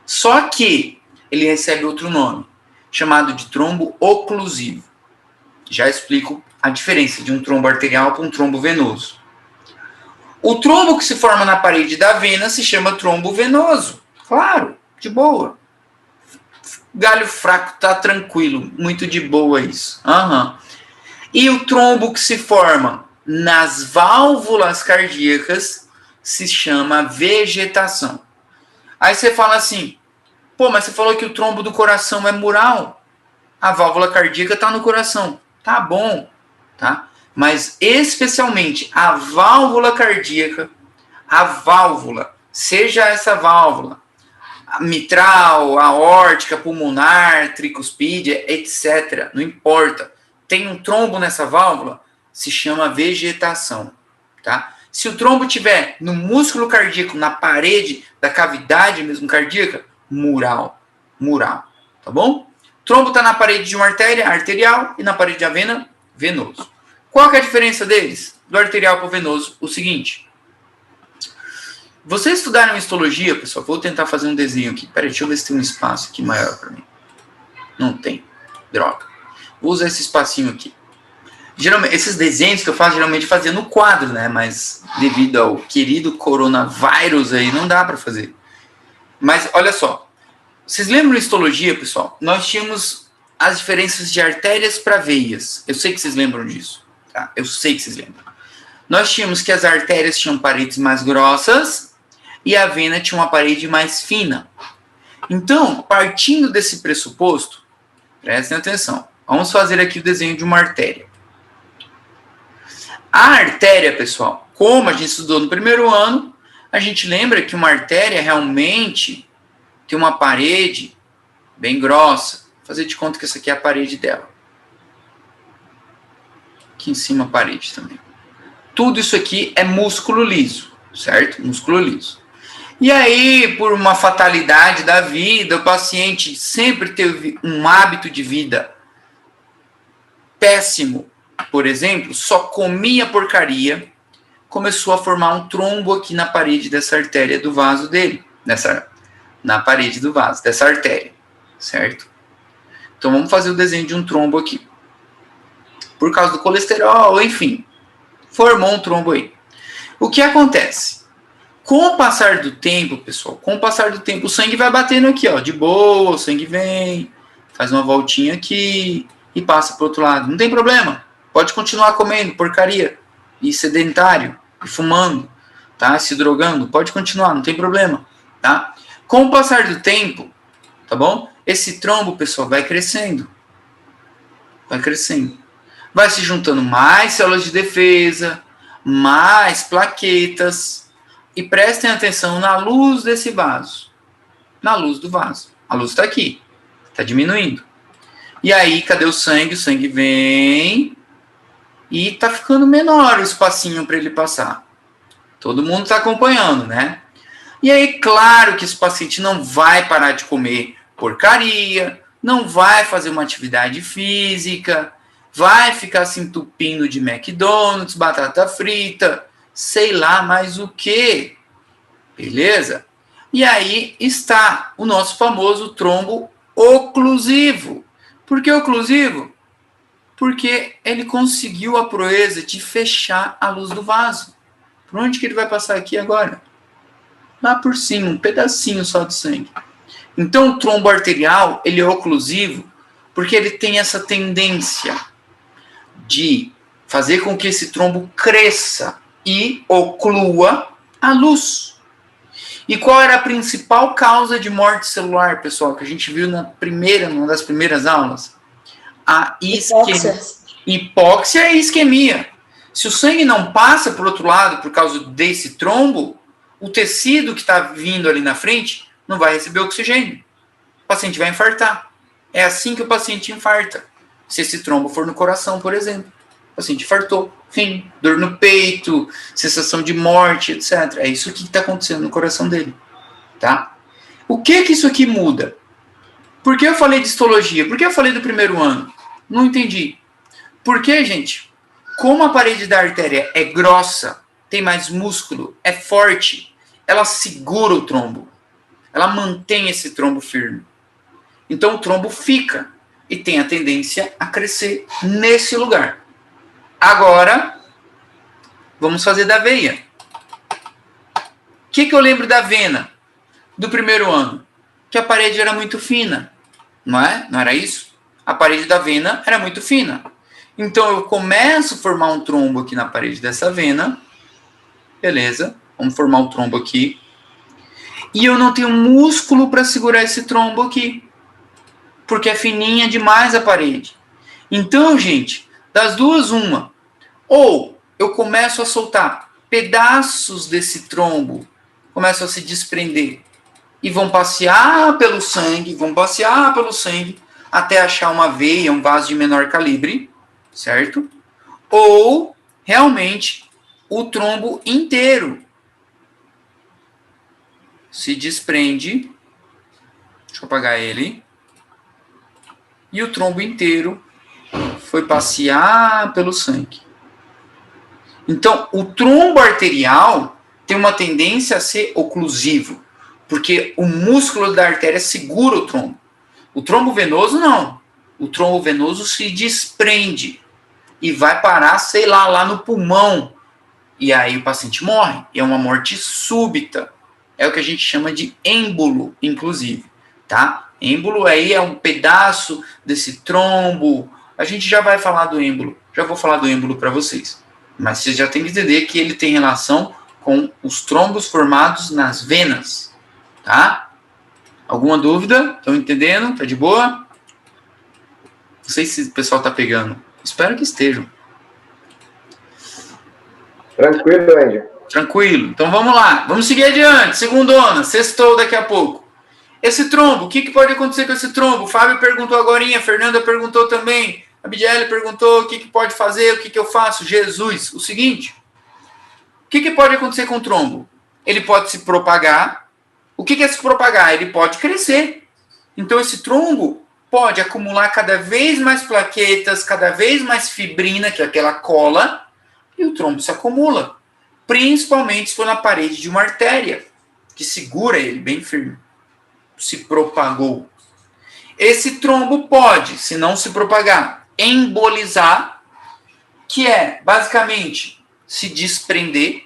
Só que ele recebe outro nome, chamado de trombo oclusivo. Já explico a diferença de um trombo arterial para um trombo venoso. O trombo que se forma na parede da vena se chama trombo venoso. Claro, de boa. Galho fraco, tá tranquilo, muito de boa isso. E o trombo que se forma nas válvulas cardíacas se chama vegetação. Aí você fala assim, pô, mas você falou que o trombo do coração é mural. A válvula cardíaca está no coração. Tá bom, tá? Mas especialmente a válvula cardíaca, a válvula, seja essa válvula, a mitral, aórtica, pulmonar, tricuspídea, etc. Não importa. Tem um trombo nessa válvula, se chama vegetação, tá? Se o trombo tiver no músculo cardíaco, na parede da cavidade mesmo cardíaca, mural, tá bom? Trombo está na parede de uma artéria, arterial, e na parede da vena, venoso. Qual que é a diferença deles, do arterial para o venoso? O seguinte, vocês estudaram histologia, pessoal? Vou tentar fazer um desenho aqui. Peraí, deixa eu ver se tem um espaço aqui maior para mim. Não tem. Droga. Vou usar esse espacinho aqui. Geralmente, esses desenhos que eu faço, geralmente fazia no quadro, né? Mas devido ao querido coronavírus aí, não dá para fazer. Mas, olha só. Vocês lembram de histologia, pessoal? Nós tínhamos as diferenças de artérias para veias. Eu sei que vocês lembram disso. Tá? Eu sei que vocês lembram. Nós tínhamos que as artérias tinham paredes mais grossas e a vena tinha uma parede mais fina. Então, partindo desse pressuposto, prestem atenção. Vamos fazer aqui o desenho de uma artéria. A artéria, pessoal, como a gente estudou no primeiro ano, a gente lembra que uma artéria realmente tem uma parede bem grossa. Vou fazer de conta que essa aqui é a parede dela. Aqui em cima a parede também. Tudo isso aqui é músculo liso, certo? Músculo liso. E aí, por uma fatalidade da vida, o paciente sempre teve um hábito de vida péssimo. Por exemplo, só comia porcaria, começou a formar um trombo aqui na parede dessa artéria do vaso dele, na parede do vaso, dessa artéria, certo? Então vamos fazer o desenho de um trombo aqui. Por causa do colesterol, enfim, formou um trombo aí. O que acontece? Com o passar do tempo, pessoal, com o passar do tempo, o sangue vai batendo aqui, ó, de boa, o sangue vem, faz uma voltinha aqui e passa para o outro lado. Não tem problema, pode continuar comendo porcaria e sedentário, e fumando, tá? Se drogando, pode continuar, não tem problema, tá? Com o passar do tempo, tá bom? Esse trombo, pessoal, vai crescendo. Vai crescendo. Vai se juntando mais células de defesa, mais plaquetas. E prestem atenção na luz desse vaso. Na luz do vaso. A luz está aqui. Está diminuindo. E aí, cadê o sangue? O sangue vem e está ficando menor o espacinho para ele passar. Todo mundo está acompanhando, né? E aí, claro que esse paciente não vai parar de comer porcaria, não vai fazer uma atividade física, vai ficar se entupindo de McDonald's, batata frita, sei lá mais o que, beleza? E aí está o nosso famoso trombo oclusivo. Por que oclusivo? Porque ele conseguiu a proeza de fechar a luz do vaso. Por onde que ele vai passar aqui agora? Lá por cima, um pedacinho só de sangue. Então o trombo arterial, ele é oclusivo porque ele tem essa tendência de fazer com que esse trombo cresça e oclua a luz. E qual era a principal causa de morte celular, pessoal, que a gente viu numa das primeiras aulas? A hipóxia e isquemia. Se o sangue não passa para o outro lado por causa desse trombo, o tecido que está vindo ali na frente não vai receber oxigênio. O paciente vai infartar. É assim que o paciente infarta. Se esse trombo for no coração, por exemplo. O paciente infartou, fim, dor no peito, sensação de morte, etc. É isso que está acontecendo no coração dele. Tá? O que isso aqui muda? Por que eu falei de histologia? Por que eu falei do primeiro ano? Não entendi. Por que, gente? Como a parede da artéria é grossa, tem mais músculo, é forte, ela segura o trombo. Ela mantém esse trombo firme. Então o trombo fica e tem a tendência a crescer nesse lugar. Agora, vamos fazer da veia. O que eu lembro da vena do primeiro ano? Que a parede era muito fina, não é? Não era isso? A parede da vena era muito fina. Então eu começo a formar um trombo aqui na parede dessa vena. Beleza, vamos formar um trombo aqui. E eu não tenho músculo para segurar esse trombo aqui. Porque é fininha demais a parede. Então, gente, das duas, uma. Ou eu começo a soltar pedaços desse trombo, começam a se desprender. E vão passear pelo sangue, até achar uma veia, um vaso de menor calibre, certo? Ou, realmente, o trombo inteiro se desprende. Deixa eu apagar ele. E o trombo inteiro foi passear pelo sangue. Então, o trombo arterial tem uma tendência a ser oclusivo, porque o músculo da artéria segura o trombo. O trombo venoso, não. O trombo venoso se desprende e vai parar, sei lá no pulmão. E aí o paciente morre. É uma morte súbita. É o que a gente chama de êmbolo, inclusive. Tá? Êmbolo aí é um pedaço desse trombo. A gente já vai falar do êmbolo. Já vou falar do êmbolo para vocês. Mas vocês já têm que entender que ele tem relação com os trombos formados nas venas. Tá? Alguma dúvida? Estão entendendo? Tá de boa? Não sei se o pessoal tá pegando. Espero que estejam. Tranquilo, Andy. Tranquilo. Então vamos lá. Vamos seguir adiante. Segundona. Sextou daqui a pouco. Esse trombo. O que pode acontecer com esse trombo? O Fábio perguntou agorinha. A Fernanda perguntou também. A Bidiele perguntou o que pode fazer, o que eu faço. Jesus. O seguinte. que pode acontecer com o trombo? Ele pode se propagar. O que é se propagar? Ele pode crescer. Então, esse trombo pode acumular cada vez mais plaquetas, cada vez mais fibrina, que é aquela cola, e o trombo se acumula. Principalmente se for na parede de uma artéria, que segura ele bem firme. Se propagou. Esse trombo pode, se não se propagar, embolizar, que é, basicamente, se desprender.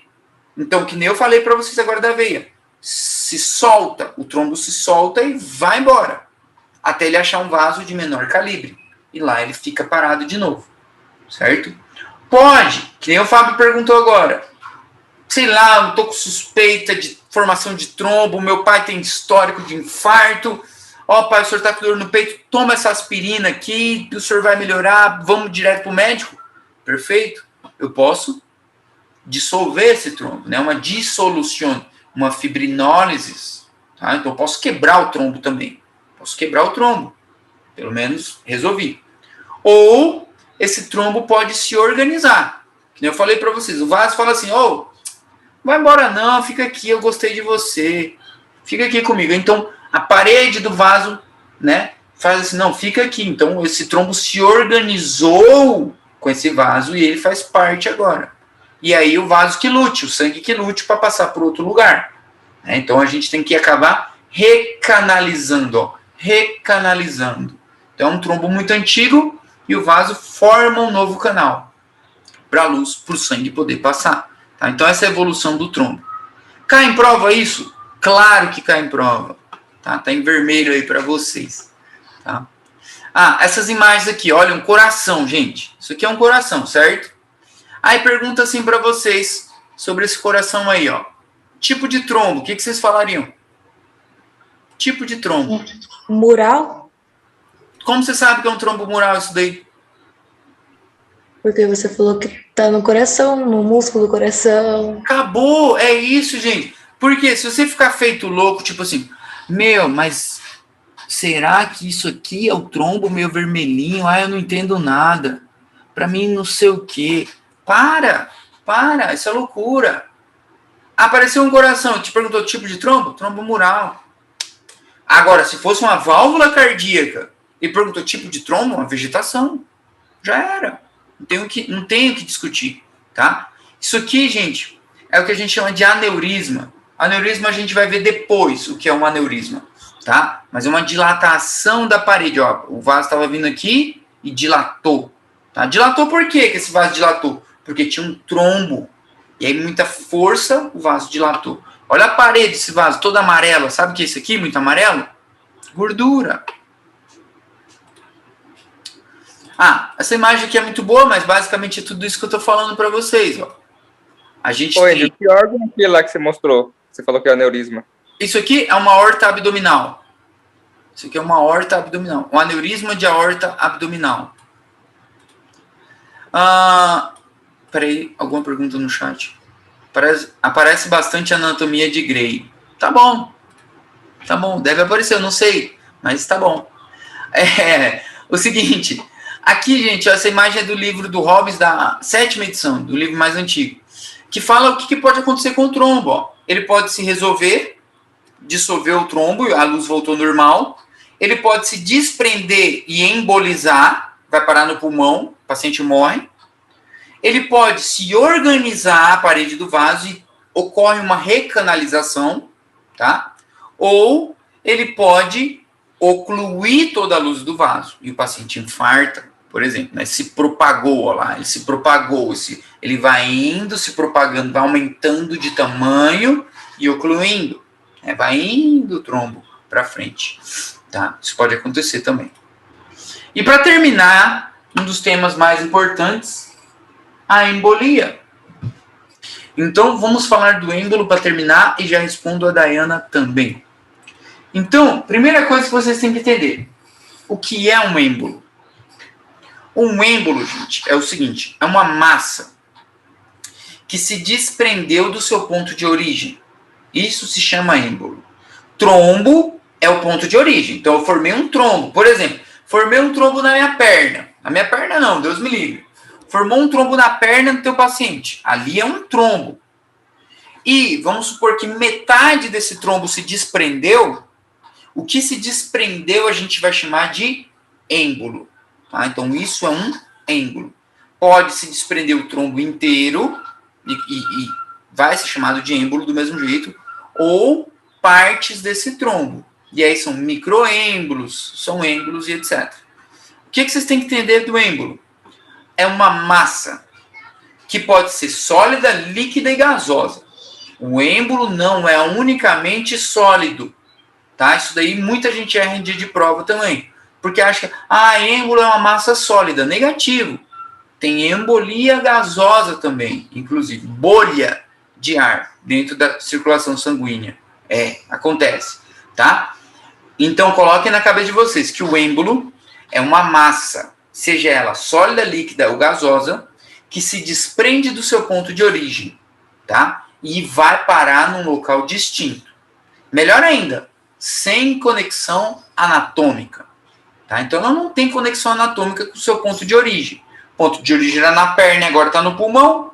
Então, que nem eu falei para vocês agora da veia. Se solta, o trombo se solta e vai embora. Até ele achar um vaso de menor calibre. E lá ele fica parado de novo. Certo? Pode, que nem o Fábio perguntou agora. Sei lá, eu tô com suspeita de formação de trombo, meu pai tem histórico de infarto. Ó, pai, o senhor tá com dor no peito, toma essa aspirina aqui, o senhor vai melhorar, vamos direto pro médico. Perfeito. Eu posso dissolver esse trombo, né? Uma dissolução, uma fibrinólise, tá? Então eu posso quebrar o trombo também. Posso quebrar o trombo. Pelo menos resolvi. Ou esse trombo pode se organizar. Que nem eu falei para vocês, o vaso fala assim: "Ô, vai embora não, fica aqui, eu gostei de você. Fica aqui comigo". Então a parede do vaso, né, faz assim: "Não, fica aqui". Então esse trombo se organizou com esse vaso e ele faz parte agora. E aí o vaso que lute, o sangue que lute para passar por outro lugar. Então a gente tem que acabar recanalizando, ó, recanalizando. Então é um trombo muito antigo e o vaso forma um novo canal para a luz, para o sangue poder passar. Tá? Então essa é a evolução do trombo. Cai em prova isso? Claro que cai em prova. Tá em vermelho aí para vocês. Tá? Essas imagens aqui, olha, um coração, gente. Isso aqui é um coração, certo? Aí pergunta assim para vocês sobre esse coração aí, ó. Tipo de trombo, o que vocês falariam? Tipo de trombo. Mural? Como você sabe que é um trombo mural isso daí? Porque você falou que tá no coração, no músculo do coração. Acabou, é isso, gente. Porque se você ficar feito louco, tipo assim, mas será que isso aqui é o trombo meio vermelhinho? Eu não entendo nada. Pra mim não sei o quê. Para, isso é loucura. Apareceu um coração, te perguntou tipo de trombo? Trombo mural. Agora, se fosse uma válvula cardíaca e perguntou tipo de trombo, uma vegetação, já era. Não tenho que discutir, tá? Isso aqui, gente, é o que a gente chama de aneurisma. Aneurisma a gente vai ver depois o que é um aneurisma, tá? Mas é uma dilatação da parede, ó. O vaso estava vindo aqui e dilatou, tá? Dilatou por quê que esse vaso dilatou? Porque tinha um trombo. E aí, muita força, o vaso dilatou. Olha a parede desse vaso, toda amarela. Sabe o que é isso aqui, muito amarelo? Gordura. Essa imagem aqui é muito boa, mas basicamente é tudo isso que eu estou falando para vocês. Ó. A gente tem... Que órgão é aquele lá que você mostrou? Você falou que é aneurisma. Isso aqui é uma aorta abdominal. Isso aqui é uma aorta abdominal. Um aneurisma de aorta abdominal. Peraí, alguma pergunta no chat? Aparece bastante anatomia de Gray. Tá bom, deve aparecer, eu não sei, mas tá bom. O seguinte, aqui, gente, essa imagem é do livro do Hobbes, da 7ª edição, do livro mais antigo, que fala o que pode acontecer com o trombo. Ó. Ele pode se resolver, dissolver o trombo, a luz voltou normal. Ele pode se desprender e embolizar, vai parar no pulmão, o paciente morre. Ele pode se organizar a parede do vaso e ocorre uma recanalização, tá? Ou ele pode ocluir toda a luz do vaso e o paciente infarta, por exemplo, né? Se propagou, ó lá, ele se propagou, ele vai indo, se propagando, vai aumentando de tamanho e ocluindo, né? Vai indo o trombo para frente, tá? Isso pode acontecer também. E para terminar, um dos temas mais importantes, a embolia. Então, vamos falar do êmbolo para terminar e já respondo a Dayana também. Então, primeira coisa que vocês têm que entender. O que é um êmbolo? Um êmbolo, gente, é o seguinte. É uma massa que se desprendeu do seu ponto de origem. Isso se chama êmbolo. Trombo é o ponto de origem. Então, eu formei um trombo. Por exemplo, formei um trombo na minha perna. Na minha perna não, Deus me livre. Formou um trombo na perna do teu paciente. Ali é um trombo. e vamos supor que metade desse trombo se desprendeu, o que se desprendeu a gente vai chamar de êmbolo. Tá? Então, isso é um êmbolo. Pode se desprender o trombo inteiro e vai ser chamado de êmbolo do mesmo jeito, ou partes desse trombo. E aí são microêmbolos, são êmbolos e etc. O que vocês têm que entender do êmbolo? É uma massa que pode ser sólida, líquida e gasosa. O êmbolo não é unicamente sólido. Tá? Isso daí muita gente erra em dia de prova também. Porque acha que êmbolo é uma massa sólida. Negativo. Tem embolia gasosa também, inclusive bolha de ar dentro da circulação sanguínea. Acontece, tá? Então coloquem na cabeça de vocês que o êmbolo é uma massa, seja ela sólida, líquida ou gasosa, que se desprende do seu ponto de origem, tá? E vai parar num local distinto. Melhor ainda, sem conexão anatômica, tá? Então ela não tem conexão anatômica com o seu ponto de origem. O ponto de origem era na perna, agora está no pulmão.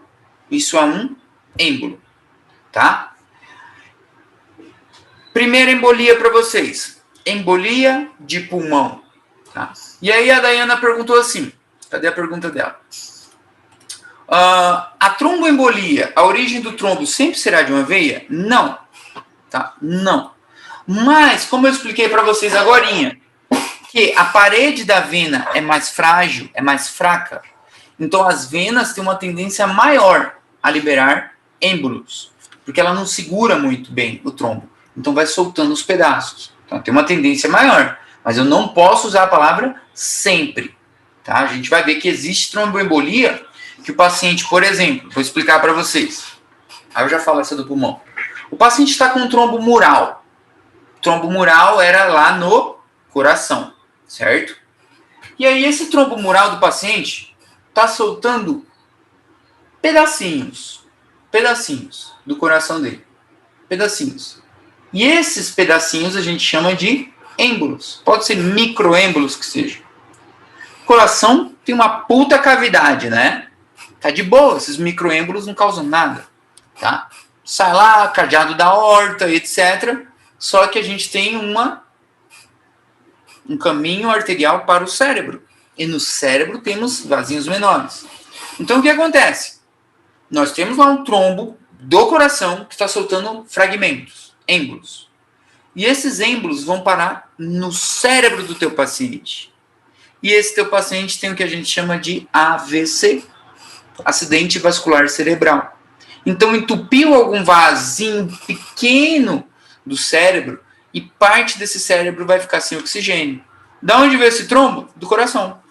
Isso é um êmbolo, tá? Primeira embolia para vocês. Embolia de pulmão. Tá? E aí a Dayana perguntou assim. Cadê a pergunta dela? A tromboembolia, a origem do trombo sempre será de uma veia? Não. Tá? Não. Mas, como eu expliquei para vocês agorinha, que a parede da vena é mais frágil, é mais fraca, então as venas têm uma tendência maior a liberar êmbolos, porque ela não segura muito bem o trombo. Então vai soltando os pedaços. Então tem uma tendência maior. Mas eu não posso usar a palavra sempre. Tá? A gente vai ver que existe tromboembolia que o paciente, por exemplo, vou explicar para vocês. Aí eu já falo essa do pulmão. O paciente está com um trombo mural. O trombo mural era lá no coração, certo? E aí esse trombo mural do paciente está soltando pedacinhos do coração dele. Pedacinhos. E esses pedacinhos a gente chama de êmbolos. Pode ser microêmbolos que seja. O coração tem uma puta cavidade, né? Tá de boa, esses microêmbolos não causam nada, tá? Sai lá, cadeado da aorta, etc. Só que a gente tem um caminho arterial para o cérebro. E no cérebro temos vasinhos menores. Então o que acontece? Nós temos lá um trombo do coração que está soltando fragmentos, êmbolos. E esses êmbolos vão parar no cérebro do teu paciente. E esse teu paciente tem o que a gente chama de AVC, acidente vascular cerebral. Então entupiu algum vasinho pequeno do cérebro e parte desse cérebro vai ficar sem oxigênio. Da onde veio esse trombo? Do coração,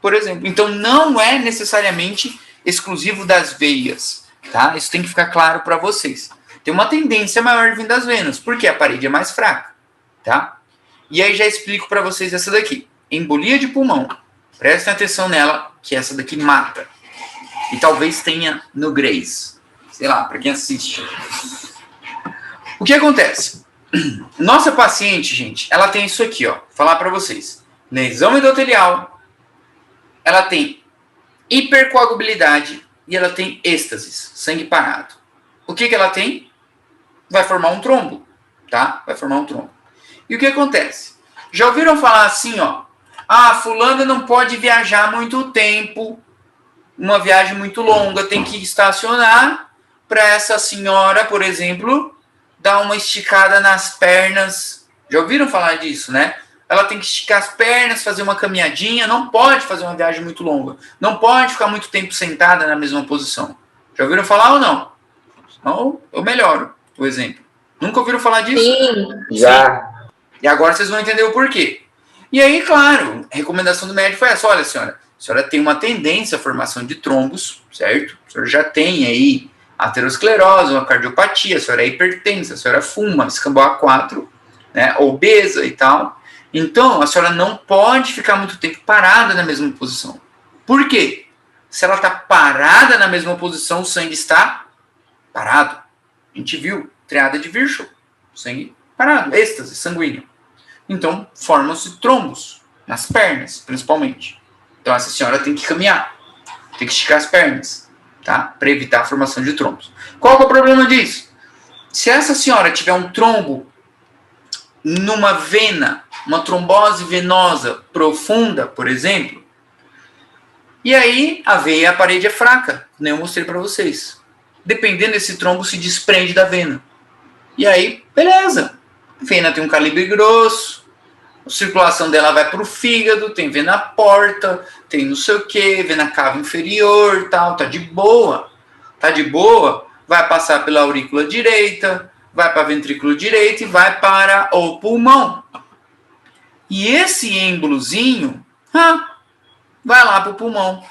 por exemplo. Então não é necessariamente exclusivo das veias, tá? Isso tem que ficar claro para vocês. Tem uma tendência maior vindo das venas, porque a parede é mais fraca, tá? E aí já explico para vocês essa daqui. Embolia de pulmão. Prestem atenção nela, que essa daqui mata. E talvez tenha no Grace. Sei lá, para quem assiste. O que acontece? Nossa paciente, gente, ela tem isso aqui, ó. Vou falar para vocês. Lesão endotelial. Ela tem hipercoagulabilidade e ela tem êxtasis, sangue parado. O que ela tem? Vai formar um trombo, tá? Vai formar um trombo. E o que acontece? Já ouviram falar assim, ó? Fulano não pode viajar muito tempo, uma viagem muito longa, tem que estacionar para essa senhora, por exemplo, dar uma esticada nas pernas. Já ouviram falar disso, né? Ela tem que esticar as pernas, fazer uma caminhadinha, não pode fazer uma viagem muito longa, não pode ficar muito tempo sentada na mesma posição. Já ouviram falar ou não? Então, eu melhoro o exemplo. Nunca ouviram falar disso? Sim. Já. E agora vocês vão entender o porquê. E aí, claro, a recomendação do médico foi essa. Olha, senhora, a senhora tem uma tendência à formação de trombos, certo? A senhora já tem aí aterosclerose, uma cardiopatia, a senhora é hipertensa, a senhora fuma, escambau A4, né, obesa e tal. Então, a senhora não pode ficar muito tempo parada na mesma posição. Por quê? Se ela está parada na mesma posição, o sangue está parado. A gente viu triada de Virchow, sangue parado, êxtase sanguíneo. Então, formam-se trombos nas pernas, principalmente. Então, essa senhora tem que caminhar, tem que esticar as pernas, tá? Para evitar a formação de trombos. Qual que é o problema disso? Se essa senhora tiver um trombo numa vena, uma trombose venosa profunda, por exemplo, e aí a veia, a parede é fraca, nem eu mostrei para vocês. Dependendo desse trombo, se desprende da vena. E aí, beleza. A vena tem um calibre grosso, a circulação dela vai para o fígado, tem vena porta, tem não sei o que, vena cava inferior, tal, tá de boa. Tá de boa, vai passar pela aurícula direita, vai para ventrículo direito e vai para o pulmão. E esse êmbolozinho, vai lá para o pulmão.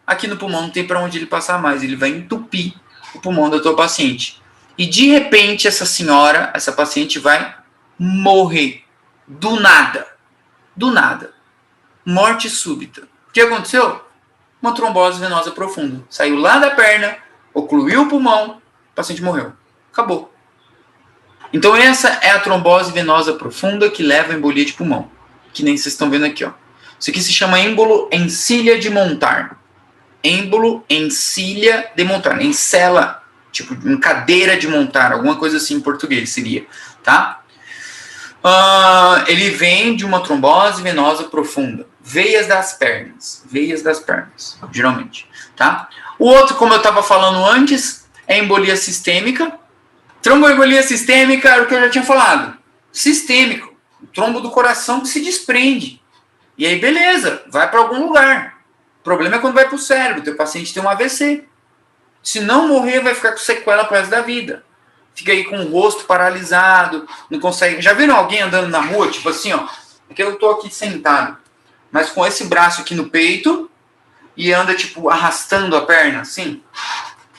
Aqui no pulmão não tem para onde ele passar mais, ele vai entupir o pulmão da tua paciente. E de repente essa senhora, essa paciente vai morrer. Do nada. Do nada. Morte súbita. O que aconteceu? Uma trombose venosa profunda. Saiu lá da perna, ocluiu o pulmão, o paciente morreu. Acabou. Então essa é a trombose venosa profunda que leva a embolia de pulmão. Que nem vocês estão vendo aqui, ó. Isso aqui se chama êmbolo encilha de Montar. Êmbolo encilha de Montar. Encela, tipo, em cadeira de montar, alguma coisa assim em português seria, tá? Ele vem de uma trombose venosa profunda. Veias das pernas, geralmente, tá? O outro, como eu estava falando antes, é embolia sistêmica. Tromboembolia sistêmica era o que eu já tinha falado. Sistêmico, o trombo do coração que se desprende. E aí, beleza, vai para algum lugar. O problema é quando vai para o cérebro. Teu paciente tem um AVC. Se não morrer, vai ficar com sequela pro resto da vida. Fica aí com o rosto paralisado, não consegue... Já viram alguém andando na rua, tipo assim, ó? É que eu tô aqui sentado, mas com esse braço aqui no peito e anda, tipo, arrastando a perna, assim.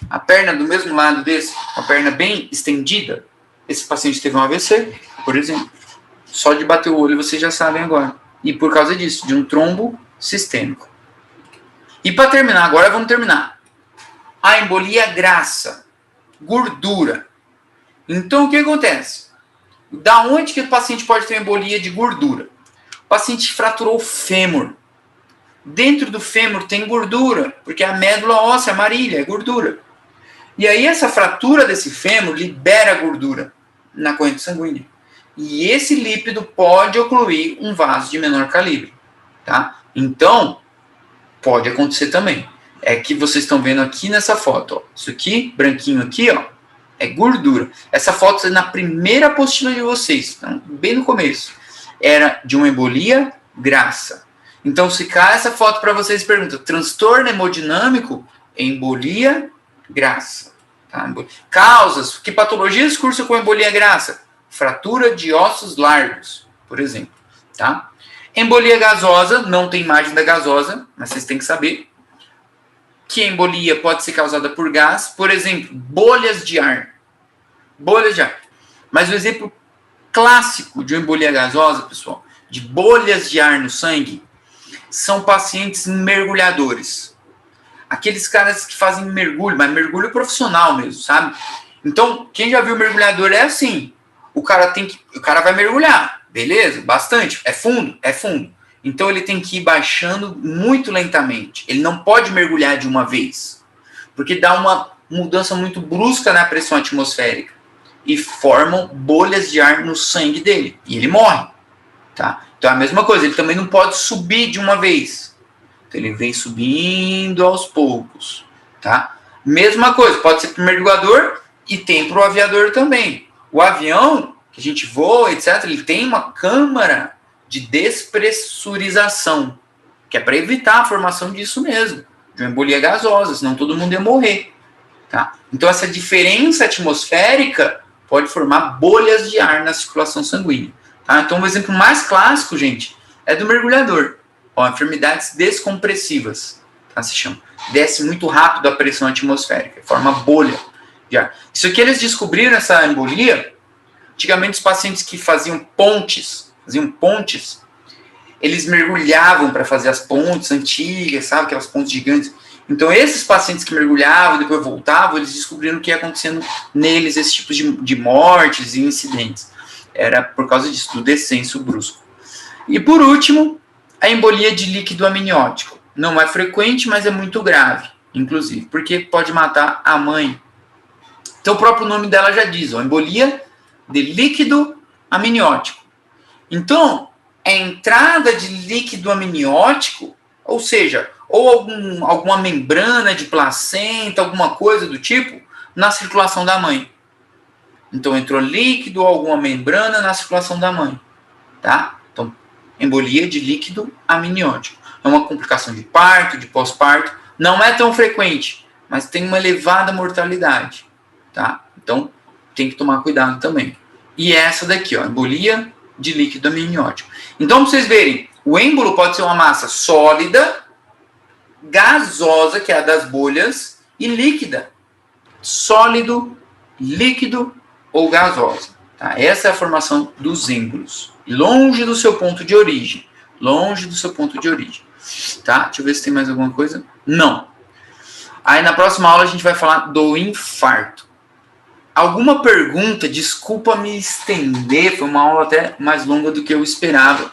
A perna do mesmo lado desse, a perna bem estendida. Esse paciente teve um AVC, por exemplo. Só de bater o olho vocês já sabem agora. E por causa disso, de um trombo sistêmico. E para terminar, agora vamos terminar. A embolia grassa, gordura. Então, o que acontece? Da onde que o paciente pode ter embolia de gordura? O paciente fraturou o fêmur. Dentro do fêmur tem gordura, porque a médula óssea amarilla é gordura. E aí essa fratura desse fêmur libera gordura na corrente sanguínea. E esse lípido pode ocluir um vaso de menor calibre. Tá? Então, pode acontecer também. É que vocês estão vendo aqui nessa foto. Ó. Isso aqui, branquinho aqui, ó, é gordura. Essa foto é na primeira apostila de vocês, então, bem no começo. Era de uma embolia grassa. Então, se cai essa foto para vocês, pergunta: transtorno hemodinâmico, embolia grassa. Tá? Causas, que patologias cursam com embolia grassa? Fratura de ossos largos, por exemplo. Tá? Embolia gasosa, não tem imagem da gasosa, mas vocês têm que saber que a embolia pode ser causada por gás, por exemplo, bolhas de ar. Bolhas de ar. Mas o exemplo clássico de uma embolia gasosa, pessoal, de bolhas de ar no sangue, são pacientes mergulhadores. Aqueles caras que fazem mergulho, mas mergulho profissional mesmo, sabe? Então, quem já viu mergulhador é assim. O cara vai mergulhar, beleza? Bastante. É fundo? É fundo. Então ele tem que ir baixando muito lentamente. Ele não pode mergulhar de uma vez, porque dá uma mudança muito brusca na pressão atmosférica e formam bolhas de ar no sangue dele e ele morre, tá? Então é a mesma coisa. Ele também não pode subir de uma vez. Então ele vem subindo aos poucos, tá? Mesma coisa. Pode ser para o mergulhador e tem para o aviador também. O avião que a gente voa, etc. Ele tem uma câmara de despressurização, que é para evitar a formação disso mesmo, de uma embolia gasosa, senão todo mundo ia morrer. Tá? Então essa diferença atmosférica pode formar bolhas de ar na circulação sanguínea. Tá? Então um exemplo mais clássico, gente, é do mergulhador. Ó, enfermidades descompressivas, tá? Se chama. Desce muito rápido a pressão atmosférica, forma bolha de ar. Isso aqui eles descobriram, essa embolia, antigamente os pacientes que faziam pontes, eles mergulhavam para fazer as pontes antigas, sabe? Aquelas pontes gigantes. Então, esses pacientes que mergulhavam e depois voltavam, eles descobriram o que ia acontecendo neles, esse tipo de mortes e incidentes. Era por causa disso, do descenso brusco. E, por último, a embolia de líquido amniótico. Não é frequente, mas é muito grave. inclusive, porque pode matar a mãe. Então, o próprio nome dela já diz, ó, embolia de líquido amniótico. Então, a entrada de líquido amniótico, ou seja, ou alguma membrana de placenta, alguma coisa do tipo, na circulação da mãe. Então, entrou líquido ou alguma membrana na circulação da mãe. Tá? Então, embolia de líquido amniótico. É uma complicação de parto, de pós-parto. Não é tão frequente, mas tem uma elevada mortalidade. Tá? Então, tem que tomar cuidado também. E essa daqui, ó, embolia de líquido amniótico. Então, para vocês verem, o êmbolo pode ser uma massa sólida, gasosa, que é a das bolhas, e líquida. Sólido, líquido ou gasosa. Tá? Essa é a formação dos êmbolos. Longe do seu ponto de origem. Longe do seu ponto de origem. Tá? Deixa eu ver se tem mais alguma coisa. Não. Aí na próxima aula a gente vai falar do infarto. Alguma pergunta? Desculpa me estender, foi uma aula até mais longa do que eu esperava.